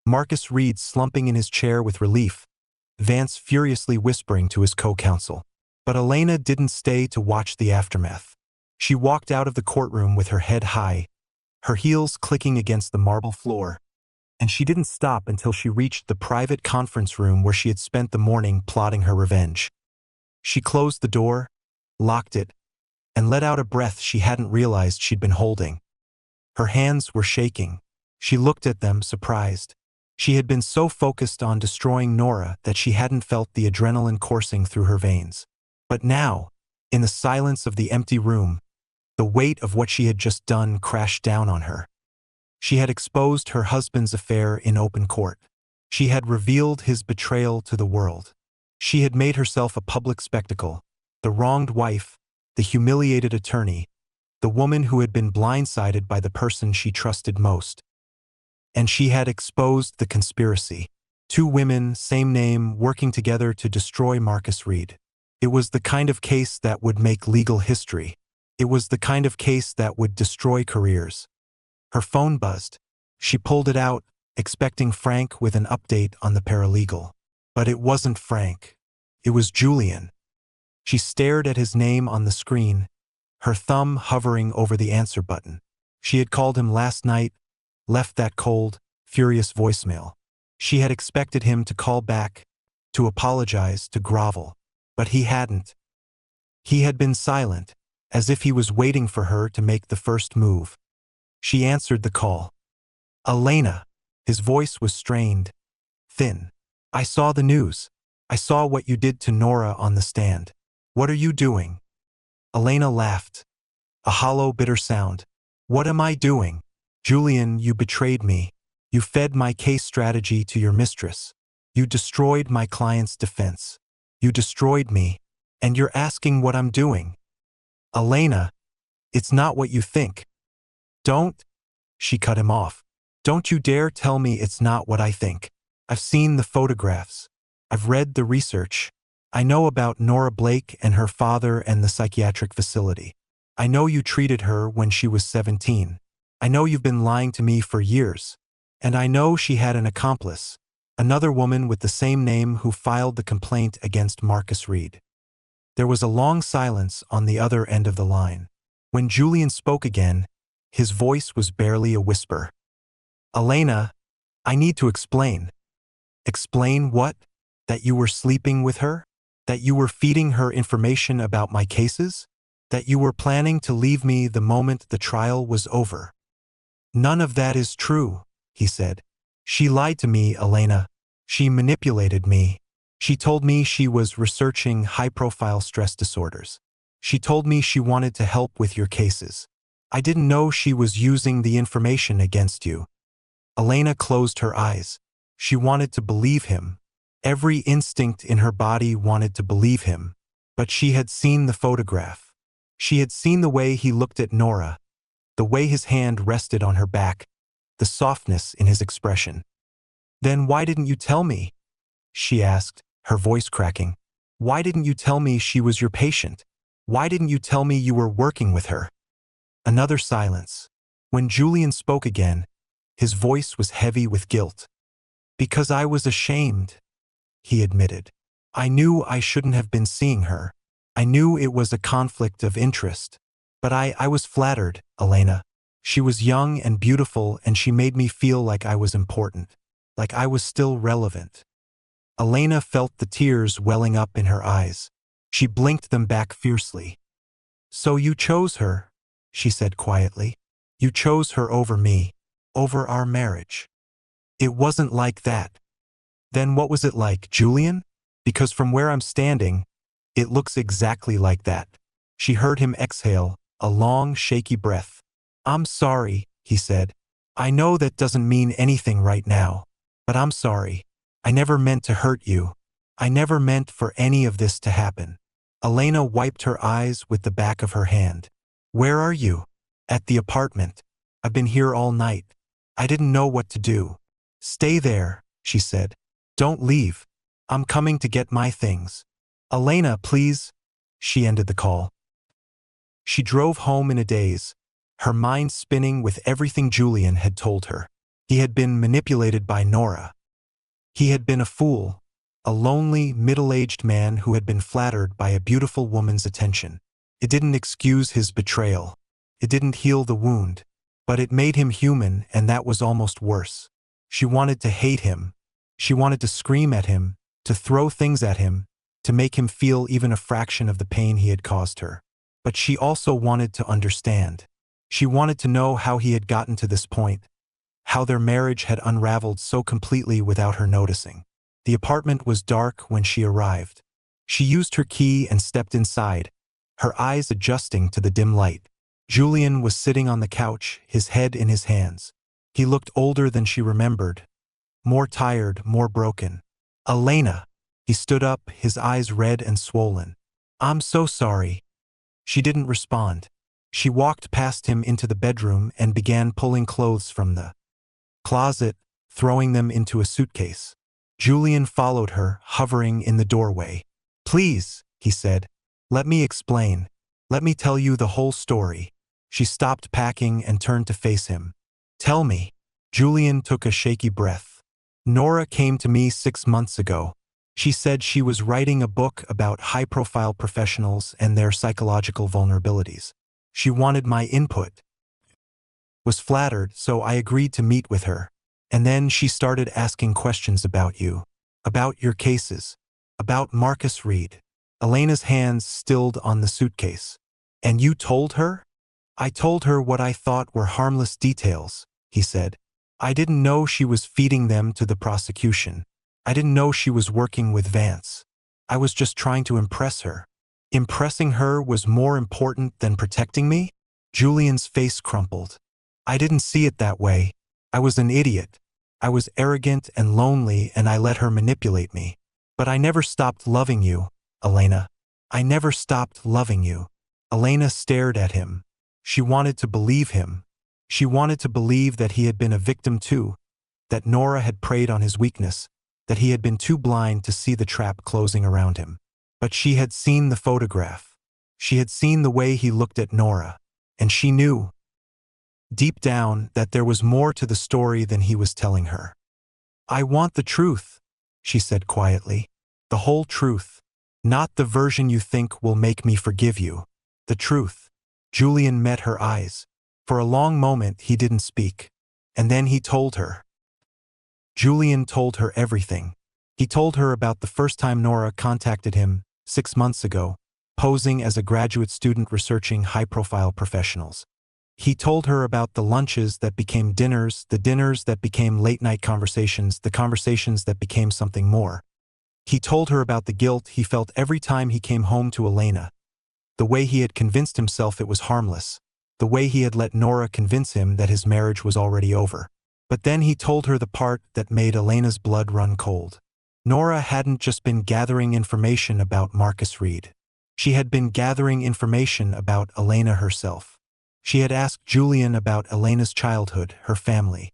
Marcus Reed slumping in his chair with relief, Vance furiously whispering to his co-counsel. But Elena didn't stay to watch the aftermath. She walked out of the courtroom with her head high, her heels clicking against the marble floor, and she didn't stop until she reached the private conference room where she had spent the morning plotting her revenge. She closed the door, locked it, and let out a breath she hadn't realized she'd been holding. Her hands were shaking. She looked at them, surprised. She had been so focused on destroying Nora that she hadn't felt the adrenaline coursing through her veins. But now, in the silence of the empty room, the weight of what she had just done crashed down on her. She had exposed her husband's affair in open court. She had revealed his betrayal to the world. She had made herself a public spectacle, the wronged wife, the humiliated attorney, the woman who had been blindsided by the person she trusted most. And she had exposed the conspiracy. 2 women, same name, working together to destroy Marcus Reed. It was the kind of case that would make legal history. It was the kind of case that would destroy careers. Her phone buzzed. She pulled it out, expecting Frank with an update on the paralegal. But it wasn't Frank. It was Julian. She stared at his name on the screen, her thumb hovering over the answer button. She had called him last night, left that cold, furious voicemail. She had expected him to call back, to apologize, to grovel. But he hadn't. He had been silent, as if he was waiting for her to make the first move. She answered the call. Elena. His voice was strained, thin. I saw the news. I saw what you did to Nora on the stand. What are you doing? Elena laughed. A hollow, bitter sound. What am I doing? Julian, you betrayed me. You fed my case strategy to your mistress. You destroyed my client's defense. You destroyed me, and you're asking what I'm doing. Elena, it's not what you think. Don't, she cut him off. Don't you dare tell me it's not what I think. I've seen the photographs. I've read the research. I know about Nora Blake and her father and the psychiatric facility. I know you treated her when she was 17. I know you've been lying to me for years. And I know she had an accomplice, another woman with the same name who filed the complaint against Marcus Reed. There was a long silence on the other end of the line. When Julian spoke again, his voice was barely a whisper. Elena, I need to explain. Explain what? That you were sleeping with her? That you were feeding her information about my cases? That you were planning to leave me the moment the trial was over. None of that is true, he said. She lied to me, Elena. She manipulated me. She told me she was researching high-profile stress disorders. She told me she wanted to help with your cases. I didn't know she was using the information against you. Elena closed her eyes. She wanted to believe him. Every instinct in her body wanted to believe him. But she had seen the photograph. She had seen the way he looked at Nora, the way his hand rested on her back, the softness in his expression. Then why didn't you tell me? She asked, her voice cracking. Why didn't you tell me she was your patient? Why didn't you tell me you were working with her? Another silence. When Julian spoke again, his voice was heavy with guilt. Because I was ashamed, he admitted. I knew I shouldn't have been seeing her. I knew it was a conflict of interest. But I was flattered, Elena. She was young and beautiful, and she made me feel like I was important, like I was still relevant. Elena felt the tears welling up in her eyes. She blinked them back fiercely. So you chose her, she said quietly. You chose her over me, over our marriage. It wasn't like that. Then what was it like, Julian? Because from where I'm standing, it looks exactly like that. She heard him exhale, a long, shaky breath. I'm sorry, he said. I know that doesn't mean anything right now, but I'm sorry. I never meant to hurt you. I never meant for any of this to happen. Elena wiped her eyes with the back of her hand. Where are you? At the apartment. I've been here all night. I didn't know what to do. Stay there, she said. Don't leave. I'm coming to get my things. Elena, please. She ended the call. She drove home in a daze, her mind spinning with everything Julian had told her. He had been manipulated by Nora. He had been a fool, a lonely, middle-aged man who had been flattered by a beautiful woman's attention. It didn't excuse his betrayal. It didn't heal the wound. But it made him human, and that was almost worse. She wanted to hate him. She wanted to scream at him, to throw things at him, to make him feel even a fraction of the pain he had caused her. But she also wanted to understand. She wanted to know how he had gotten to this point, how their marriage had unraveled so completely without her noticing. The apartment was dark when she arrived. She used her key and stepped inside, her eyes adjusting to the dim light. Julian was sitting on the couch, his head in his hands. He looked older than she remembered, more tired, more broken. Elena! He stood up, his eyes red and swollen. I'm so sorry. She didn't respond. She walked past him into the bedroom and began pulling clothes from the closet, throwing them into a suitcase. Julian followed her, hovering in the doorway. Please, he said. Let me explain. Let me tell you the whole story. She stopped packing and turned to face him. Tell me. Julian took a shaky breath. Nora came to me 6 months ago. She said she was writing a book about high-profile professionals and their psychological vulnerabilities. She wanted my input. Was flattered, so I agreed to meet with her. And then she started asking questions about you, about your cases, about Marcus Reed. Elena's hands stilled on the suitcase. And you told her? I told her what I thought were harmless details, he said. I didn't know she was feeding them to the prosecution. I didn't know she was working with Vance. I was just trying to impress her. Impressing her was more important than protecting me? Julian's face crumpled. I didn't see it that way. I was an idiot. I was arrogant and lonely, and I let her manipulate me. But I never stopped loving you, Elena. I never stopped loving you. Elena stared at him. She wanted to believe him. She wanted to believe that he had been a victim too, that Nora had preyed on his weakness, that he had been too blind to see the trap closing around him. But she had seen the photograph. She had seen the way he looked at Nora, and she knew, deep down, that there was more to the story than he was telling her. I want the truth, she said quietly. The whole truth. Not the version you think will make me forgive you. The truth. Julian met her eyes. For a long moment he didn't speak. And then he told her. Julian told her everything. He told her about the first time Nora contacted him, 6 months ago. posing as a graduate student researching high-profile professionals. He told her about the lunches that became dinners, the dinners that became late-night conversations, the conversations that became something more. He told her about the guilt he felt every time he came home to Elena, the way he had convinced himself it was harmless, the way he had let Nora convince him that his marriage was already over. But then he told her the part that made Elena's blood run cold. Nora hadn't just been gathering information about Marcus Reed. She had been gathering information about Elena herself. She had asked Julian about Elena's childhood, her family,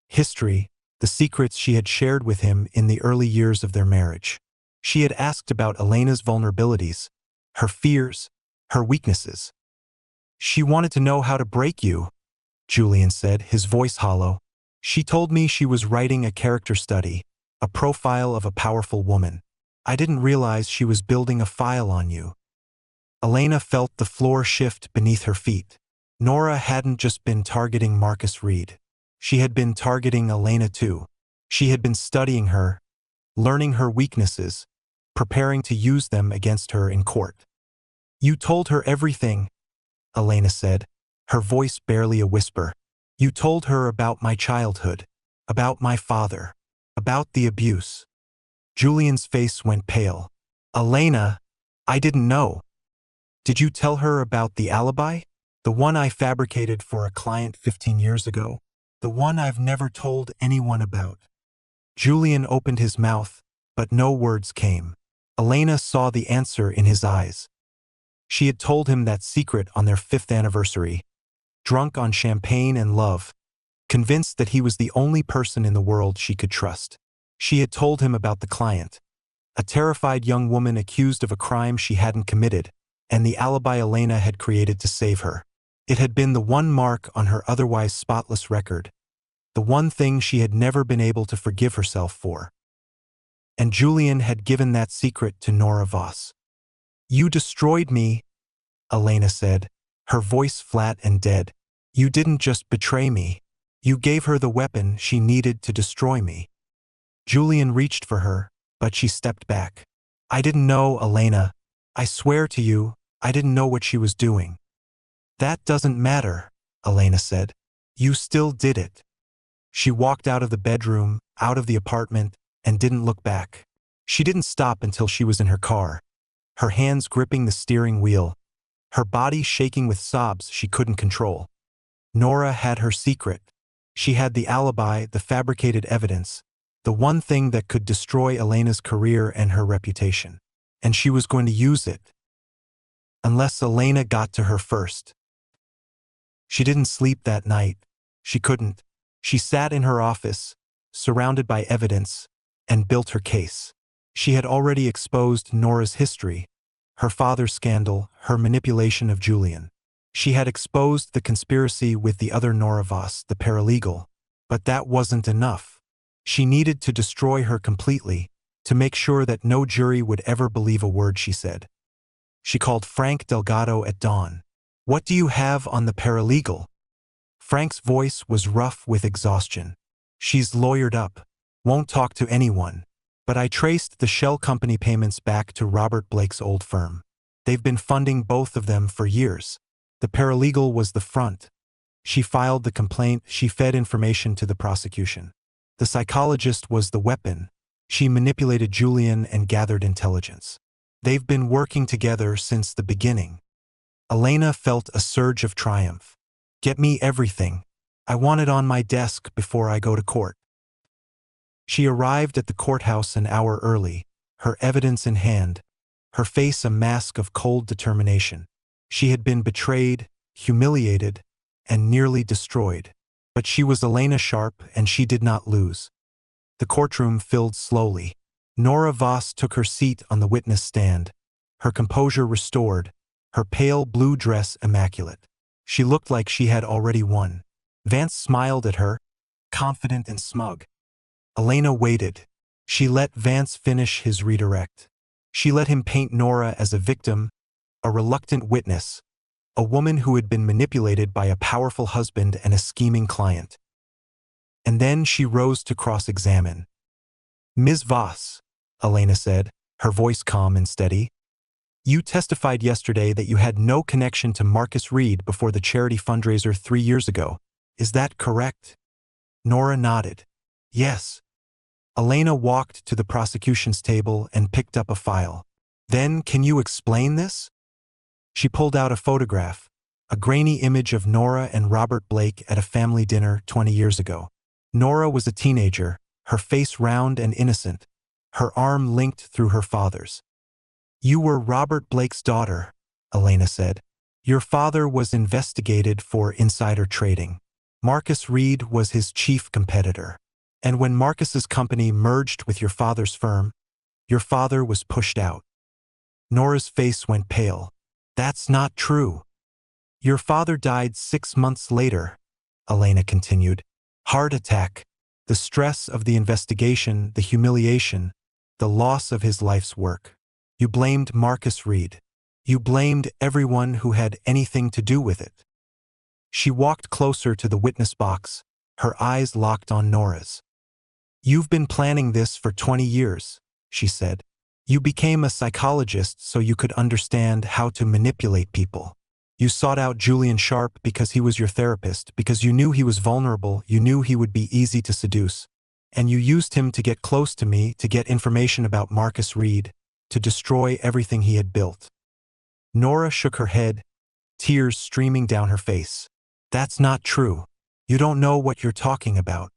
history, the secrets she had shared with him in the early years of their marriage. She had asked about Elena's vulnerabilities, her fears, her weaknesses. She wanted to know how to break you, Julian said, his voice hollow. She told me she was writing a character study, a profile of a powerful woman. I didn't realize she was building a file on you. Elena felt the floor shift beneath her feet. Nora hadn't just been targeting Marcus Reed. She had been targeting Elena too. She had been studying her, learning her weaknesses, preparing to use them against her in court. You told her everything, Elena said, her voice barely a whisper. You told her about my childhood, about my father, about the abuse. Julian's face went pale. Elena, I didn't know. Did you tell her about the alibi? The one I fabricated for a client 15 years ago? The one I've never told anyone about? Julian opened his mouth, but no words came. Elena saw the answer in his eyes. She had told him that secret on their 5th anniversary, drunk on champagne and love, convinced that he was the only person in the world she could trust. She had told him about the client, a terrified young woman accused of a crime she hadn't committed, and the alibi Elena had created to save her. It had been the one mark on her otherwise spotless record, the one thing she had never been able to forgive herself for. And Julian had given that secret to Nora Voss. You destroyed me, Elena said, her voice flat and dead. You didn't just betray me. You gave her the weapon she needed to destroy me. Julian reached for her, but she stepped back. I didn't know, Elena. I swear to you, I didn't know what she was doing. That doesn't matter, Elena said. You still did it. She walked out of the bedroom, out of the apartment, and didn't look back. She didn't stop until she was in her car, her hands gripping the steering wheel, her body shaking with sobs she couldn't control. Nora had her secret. She had the alibi, the fabricated evidence, the one thing that could destroy Elena's career and her reputation. And she was going to use it. Unless Elena got to her first. She didn't sleep that night. She couldn't. She sat in her office, surrounded by evidence, and built her case. She had already exposed Nora's history, her father's scandal, her manipulation of Julian. She had exposed the conspiracy with the other Nora Voss, the paralegal. But that wasn't enough. She needed to destroy her completely, to make sure that no jury would ever believe a word she said. She called Frank Delgado at dawn. What do you have on the paralegal? Frank's voice was rough with exhaustion. She's lawyered up, won't talk to anyone. But I traced the shell company payments back to Robert Blake's old firm. They've been funding both of them for years. The paralegal was the front. She filed the complaint, she fed information to the prosecution. The psychologist was the weapon. She manipulated Julian and gathered intelligence. They've been working together since the beginning. Elena felt a surge of triumph. Get me everything. I want it on my desk before I go to court. She arrived at the courthouse an hour early, her evidence in hand, her face a mask of cold determination. She had been betrayed, humiliated, and nearly destroyed. But she was Elena Sharp, and she did not lose. The courtroom filled slowly. Nora Voss took her seat on the witness stand, her composure restored, her pale blue dress immaculate. She looked like she had already won. Vance smiled at her, confident and smug. Elena waited. She let Vance finish his redirect. She let him paint Nora as a victim, a reluctant witness, a woman who had been manipulated by a powerful husband and a scheming client. And then she rose to cross-examine. Ms. Voss, Elena said, her voice calm and steady. You testified yesterday that you had no connection to Marcus Reed before the charity fundraiser 3 years ago. Is that correct? Nora nodded. Yes. Elena walked to the prosecution's table and picked up a file. Then, can you explain this? She pulled out a photograph, a grainy image of Nora and Robert Blake at a family dinner 20 years ago. Nora was a teenager, her face round and innocent, her arm linked through her father's. You were Robert Blake's daughter, Elena said. Your father was investigated for insider trading. Marcus Reed was his chief competitor. And when Marcus's company merged with your father's firm, your father was pushed out. Nora's face went pale. That's not true. Your father died 6 months later, Elena continued. Heart attack. The stress of the investigation, the humiliation, the loss of his life's work. You blamed Marcus Reed. You blamed everyone who had anything to do with it. She walked closer to the witness box, her eyes locked on Nora's. You've been planning this for 20 years, she said. You became a psychologist so you could understand how to manipulate people. You sought out Julian Sharp because he was your therapist, because you knew he was vulnerable, you knew he would be easy to seduce. And you used him to get close to me, to get information about Marcus Reed, to destroy everything he had built. Nora shook her head, tears streaming down her face. That's not true. You don't know what you're talking about.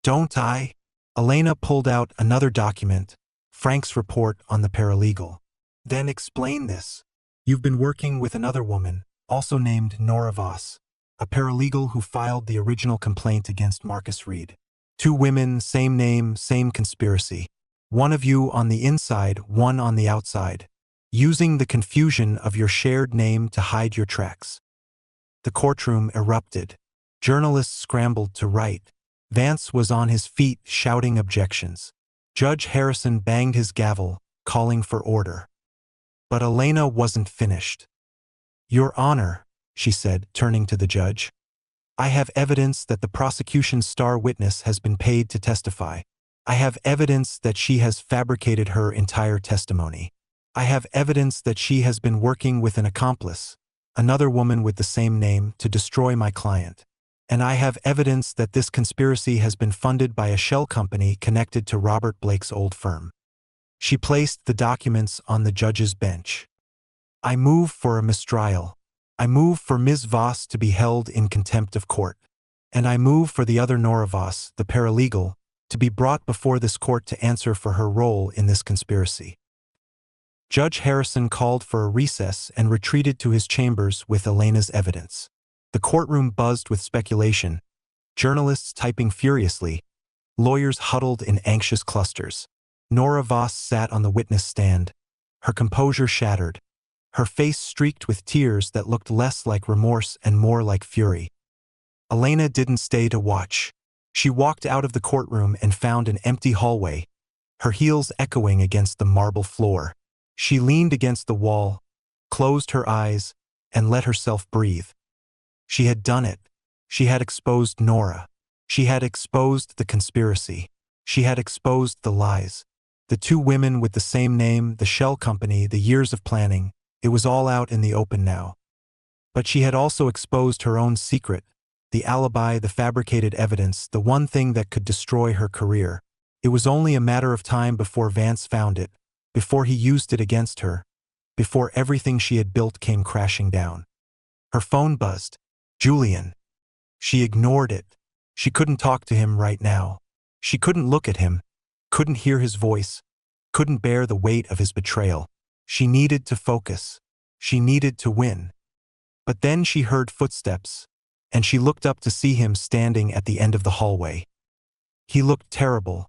Don't I? Elena pulled out another document, Frank's report on the paralegal. Then explain this. You've been working with another woman, also named Nora Voss, a paralegal who filed the original complaint against Marcus Reed. 2 women, same name, same conspiracy. One of you on the inside, one on the outside, using the confusion of your shared name to hide your tracks. The courtroom erupted. Journalists scrambled to write. Vance was on his feet shouting objections. Judge Harrison banged his gavel, calling for order. But Elena wasn't finished. Your Honor, she said, turning to the judge, I have evidence that the prosecution's star witness has been paid to testify. I have evidence that she has fabricated her entire testimony. I have evidence that she has been working with an accomplice, another woman with the same name, to destroy my client. And I have evidence that this conspiracy has been funded by a shell company connected to Robert Blake's old firm. She placed the documents on the judge's bench. I move for a mistrial. I move for Ms. Voss to be held in contempt of court. And I move for the other Nora Voss, the paralegal, to be brought before this court to answer for her role in this conspiracy. Judge Harrison called for a recess and retreated to his chambers with Elena's evidence. The courtroom buzzed with speculation, journalists typing furiously, lawyers huddled in anxious clusters. Nora Voss sat on the witness stand, her composure shattered, her face streaked with tears that looked less like remorse and more like fury. Elena didn't stay to watch. She walked out of the courtroom and found an empty hallway, her heels echoing against the marble floor. She leaned against the wall, closed her eyes, and let herself breathe. She had done it. She had exposed Nora. She had exposed the conspiracy. She had exposed the lies. The 2 women with the same name, the shell company, the years of planning, it was all out in the open now. But she had also exposed her own secret, the alibi, the fabricated evidence, the one thing that could destroy her career. It was only a matter of time before Vance found it, before he used it against her, before everything she had built came crashing down. Her phone buzzed. Julian. She ignored it. She couldn't talk to him right now. She couldn't look at him, couldn't hear his voice, couldn't bear the weight of his betrayal. She needed to focus. She needed to win. But then she heard footsteps, and she looked up to see him standing at the end of the hallway. He looked terrible,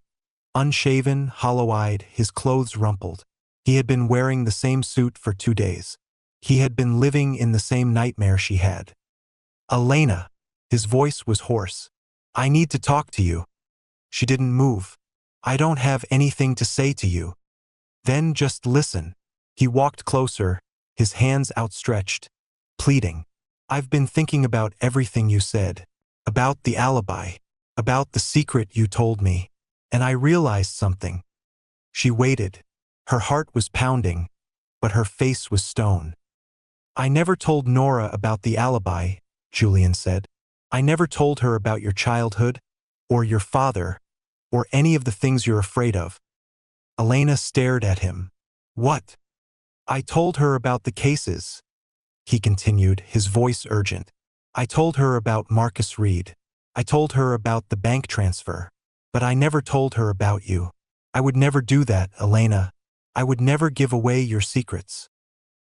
unshaven, hollow-eyed, his clothes rumpled. He had been wearing the same suit for 2 days. He had been living in the same nightmare she had. Elena. His voice was hoarse. I need to talk to you. She didn't move. I don't have anything to say to you. Then just listen. He walked closer, his hands outstretched, pleading. I've been thinking about everything you said, about the alibi, about the secret you told me, and I realized something. She waited. Her heart was pounding, but her face was stone. "I never told Nora about the alibi," Julian said. "I never told her about your childhood, or your father, or any of the things you're afraid of." Elena stared at him. "What?" "I told her about the cases," he continued, his voice urgent. "I told her about Marcus Reed. I told her about the bank transfer. But I never told her about you. I would never do that, Elena. I would never give away your secrets."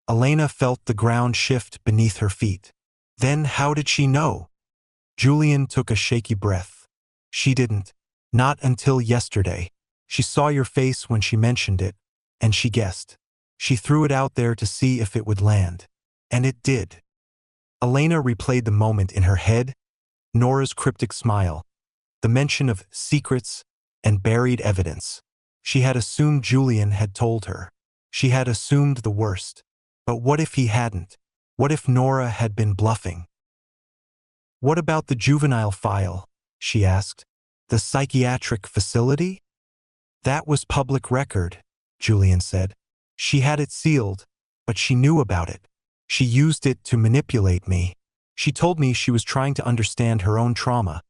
Elena felt the ground shift beneath her feet. "Then how did she know?" Julian took a shaky breath. "She didn't. Not until yesterday. She saw your face when she mentioned it, and she guessed. She threw it out there to see if it would land. And it did." Elena replayed the moment in her head, Nora's cryptic smile, the mention of secrets and buried evidence. She had assumed Julian had told her. She had assumed the worst. But what if he hadn't? What if Nora had been bluffing? "What about the juvenile file?" she asked. "The psychiatric facility?" "That was public record," Julian said. "She had it sealed, but she knew about it. She used it to manipulate me. She told me she was trying to understand her own trauma,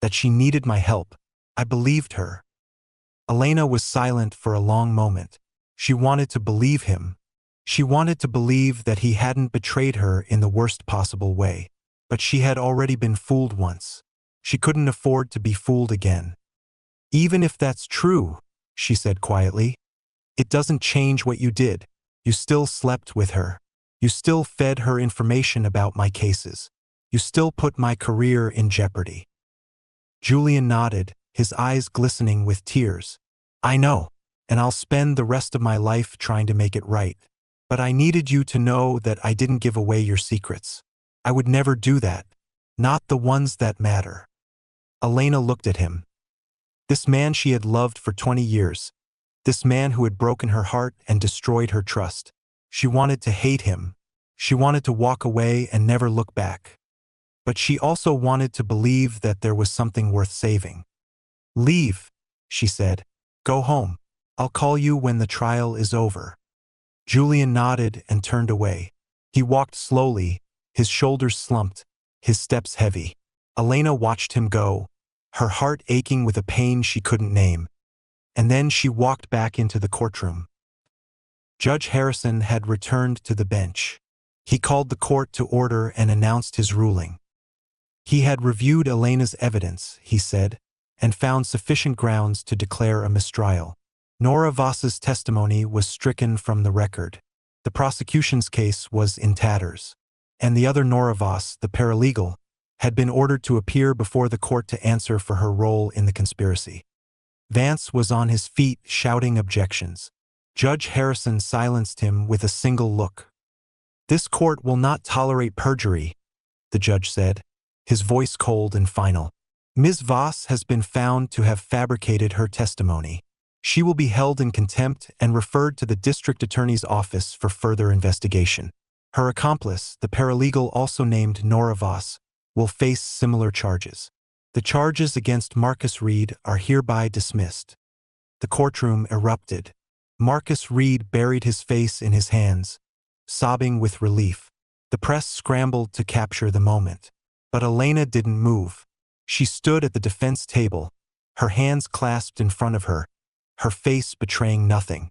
that she needed my help. I believed her." Elena was silent for a long moment. She wanted to believe him. She wanted to believe that he hadn't betrayed her in the worst possible way. But she had already been fooled once. She couldn't afford to be fooled again. "Even if that's true," she said quietly, "it doesn't change what you did. You still slept with her. You still fed her information about my cases. You still put my career in jeopardy." Julian nodded, his eyes glistening with tears. "I know, and I'll spend the rest of my life trying to make it right. But I needed you to know that I didn't give away your secrets. I would never do that. Not the ones that matter." Elena looked at him. This man she had loved for 20 years. This man who had broken her heart and destroyed her trust. She wanted to hate him. She wanted to walk away and never look back. But she also wanted to believe that there was something worth saving. "Leave," she said. "Go home. I'll call you when the trial is over." Julian nodded and turned away. He walked slowly, his shoulders slumped, his steps heavy. Elena watched him go, her heart aching with a pain she couldn't name. And then she walked back into the courtroom. Judge Harrison had returned to the bench. He called the court to order and announced his ruling. He had reviewed Elena's evidence, he said, and found sufficient grounds to declare a mistrial. Nora Voss's testimony was stricken from the record. The prosecution's case was in tatters. And the other Nora Voss, the paralegal, had been ordered to appear before the court to answer for her role in the conspiracy. Vance was on his feet shouting objections. Judge Harrison silenced him with a single look. "This court will not tolerate perjury," the judge said, his voice cold and final. "Ms. Voss has been found to have fabricated her testimony. She will be held in contempt and referred to the district attorney's office for further investigation. Her accomplice, the paralegal also named Nora Voss, will face similar charges. The charges against Marcus Reed are hereby dismissed." The courtroom erupted. Marcus Reed buried his face in his hands, sobbing with relief. The press scrambled to capture the moment. But Elena didn't move. She stood at the defense table, her hands clasped in front of her, her face betraying nothing.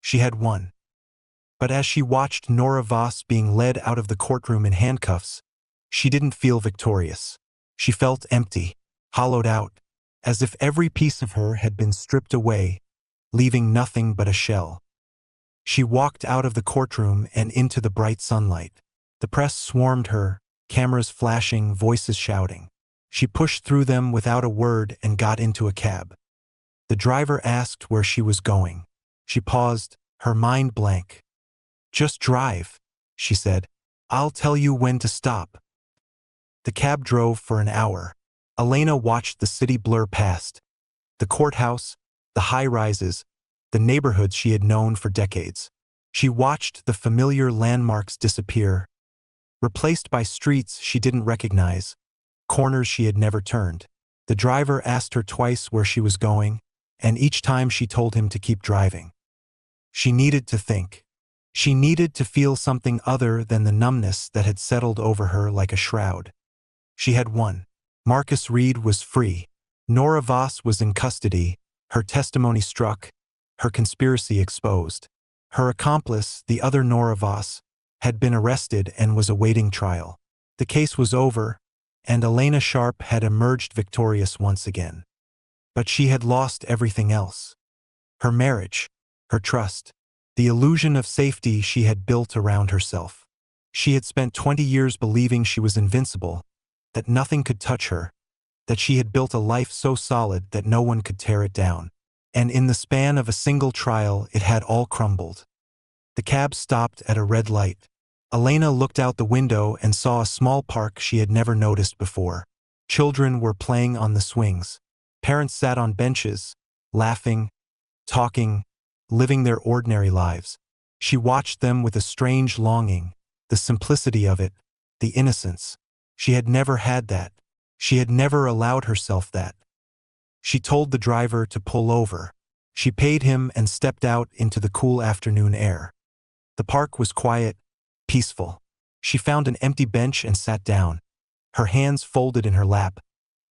She had won. But as she watched Nora Voss being led out of the courtroom in handcuffs, she didn't feel victorious. She felt empty, hollowed out, as if every piece of her had been stripped away, leaving nothing but a shell. She walked out of the courtroom and into the bright sunlight. The press swarmed her, cameras flashing, voices shouting. She pushed through them without a word and got into a cab. The driver asked where she was going. She paused, her mind blank. "Just drive," she said. "I'll tell you when to stop." The cab drove for an hour. Elena watched the city blur past. The courthouse, the high-rises, the neighborhoods she had known for decades. She watched the familiar landmarks disappear, replaced by streets she didn't recognize, corners she had never turned. The driver asked her twice where she was going, and each time she told him to keep driving. She needed to think. She needed to feel something other than the numbness that had settled over her like a shroud. She had won. Marcus Reed was free. Nora Voss was in custody, her testimony struck, her conspiracy exposed. Her accomplice, the other Nora Voss, had been arrested and was awaiting trial. The case was over, and Elena Sharp had emerged victorious once again. But she had lost everything else. Her marriage, her trust, the illusion of safety she had built around herself. She had spent 20 years believing she was invincible, that nothing could touch her, that she had built a life so solid that no one could tear it down. And in the span of a single trial, it had all crumbled. The cab stopped at a red light. Elena looked out the window and saw a small park she had never noticed before. Children were playing on the swings. Parents sat on benches, laughing, talking, living their ordinary lives. She watched them with a strange longing, the simplicity of it, the innocence. She had never had that. She had never allowed herself that. She told the driver to pull over. She paid him and stepped out into the cool afternoon air. The park was quiet, peaceful. She found an empty bench and sat down, her hands folded in her lap,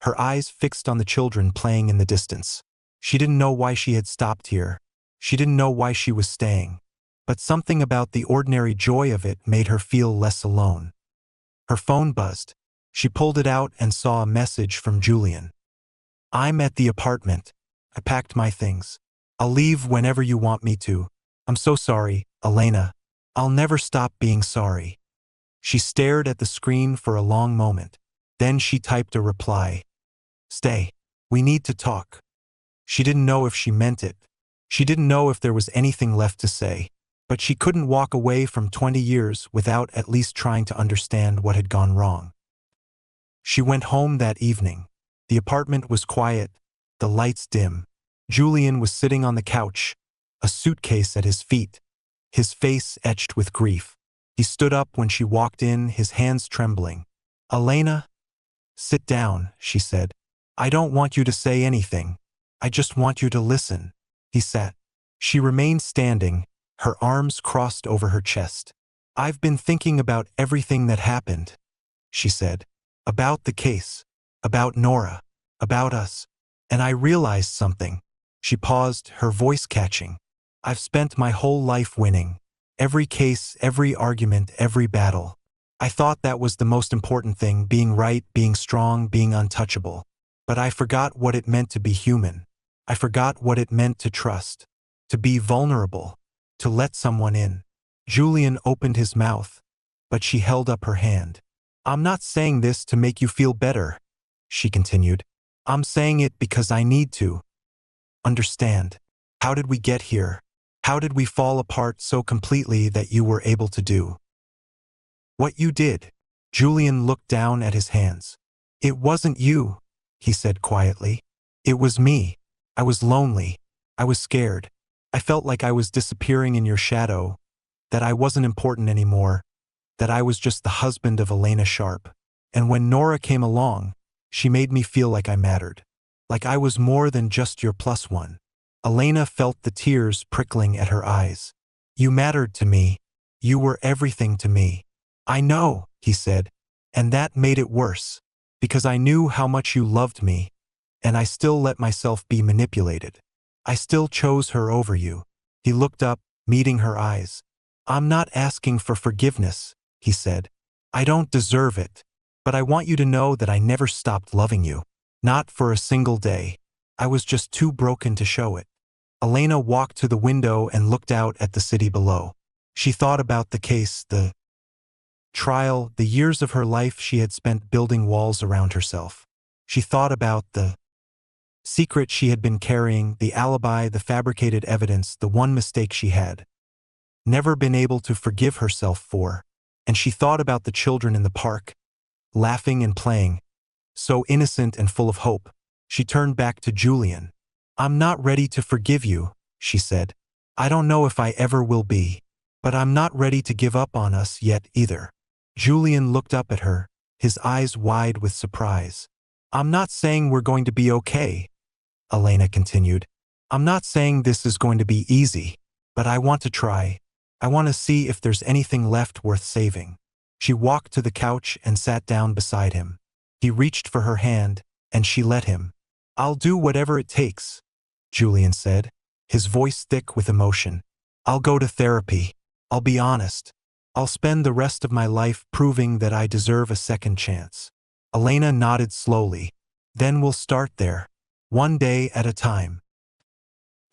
her eyes fixed on the children playing in the distance. She didn't know why she had stopped here. She didn't know why she was staying. But something about the ordinary joy of it made her feel less alone. Her phone buzzed. She pulled it out and saw a message from Julian. "I'm at the apartment. I packed my things. I'll leave whenever you want me to. I'm so sorry, Elena. I'll never stop being sorry." She stared at the screen for a long moment. Then she typed a reply. "Stay. We need to talk." She didn't know if she meant it. She didn't know if there was anything left to say. But she couldn't walk away from 20 years without at least trying to understand what had gone wrong. She went home that evening. The apartment was quiet, the lights dim. Julian was sitting on the couch, a suitcase at his feet, his face etched with grief. He stood up when she walked in, his hands trembling. "Elena?" "Sit down," she said. "I don't want you to say anything. I just want you to listen." He sat. She remained standing, her arms crossed over her chest. "I've been thinking about everything that happened," she said. "About the case, about Nora, about us. And I realized something." She paused, her voice catching. "I've spent my whole life winning. Every case, every argument, every battle. I thought that was the most important thing, being right, being strong, being untouchable. But I forgot what it meant to be human. I forgot what it meant to trust, to be vulnerable, to let someone in." Julian opened his mouth, but she held up her hand. "I'm not saying this to make you feel better," she continued. "I'm saying it because I need to. Understand. How did we get here? How did we fall apart so completely that you were able to do what you did?" Julian looked down at his hands. "It wasn't you," he said quietly. "It was me. I was lonely. I was scared. I felt like I was disappearing in your shadow, that I wasn't important anymore, that I was just the husband of Elena Sharp. And when Nora came along, she made me feel like I mattered, like I was more than just your plus one." Elena felt the tears prickling at her eyes. "You mattered to me. You were everything to me." "I know," he said, "and that made it worse, because I knew how much you loved me, and I still let myself be manipulated. I still chose her over you." He looked up, meeting her eyes. "I'm not asking for forgiveness," he said. "I don't deserve it. But I want you to know that I never stopped loving you. Not for a single day. I was just too broken to show it." Elena walked to the window and looked out at the city below. She thought about the case, the trial, the years of her life she had spent building walls around herself. She thought about the secret she had been carrying, the alibi, the fabricated evidence, the one mistake she had never been able to forgive herself for. And she thought about the children in the park, laughing and playing, so innocent and full of hope. She turned back to Julian. "I'm not ready to forgive you," she said. "I don't know if I ever will be. But I'm not ready to give up on us yet either." Julian looked up at her, his eyes wide with surprise. "I'm not saying we're going to be okay," Elena continued. "I'm not saying this is going to be easy, but I want to try. I want to see if there's anything left worth saving. She walked to the couch and sat down beside him. He reached for her hand, and she let him. I'll do whatever it takes, Julian said, his voice thick with emotion. I'll go to therapy. I'll be honest. I'll spend the rest of my life proving that I deserve a second chance. Elena nodded slowly. Then we'll start there, one day at a time.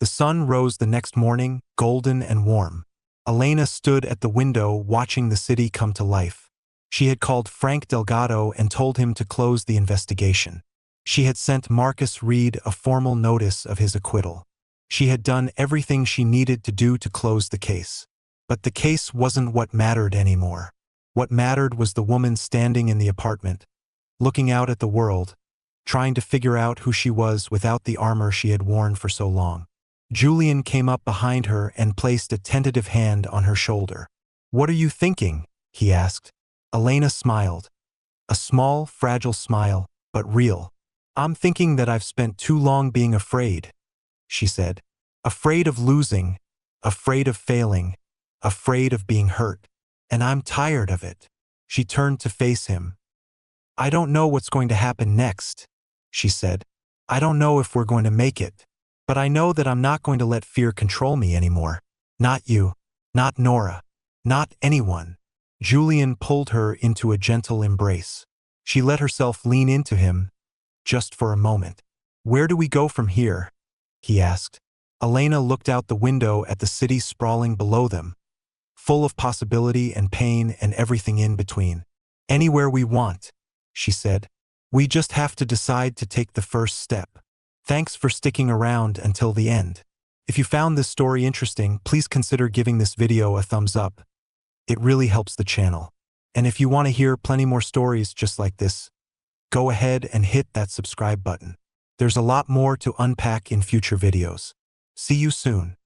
The sun rose the next morning, golden and warm. Elena stood at the window watching the city come to life. She had called Frank Delgado and told him to close the investigation. She had sent Marcus Reed a formal notice of his acquittal. She had done everything she needed to do to close the case. But the case wasn't what mattered anymore. What mattered was the woman standing in the apartment, looking out at the world, trying to figure out who she was without the armor she had worn for so long. Julian came up behind her and placed a tentative hand on her shoulder. What are you thinking? He asked. Elena smiled. A small, fragile smile, but real. I'm thinking that I've spent too long being afraid, she said. Afraid of losing, afraid of failing, afraid of being hurt. And I'm tired of it. She turned to face him. I don't know what's going to happen next, she said. I don't know if we're going to make it. But I know that I'm not going to let fear control me anymore. Not you. Not Nora. Not anyone. Julian pulled her into a gentle embrace. She let herself lean into him, just for a moment. Where do we go from here? He asked. Elena looked out the window at the city sprawling below them, full of possibility and pain and everything in between. Anywhere we want, she said. We just have to decide to take the first step. Thanks for sticking around until the end. If you found this story interesting, please consider giving this video a thumbs up. It really helps the channel. And if you want to hear plenty more stories just like this, go ahead and hit that subscribe button. There's a lot more to unpack in future videos. See you soon.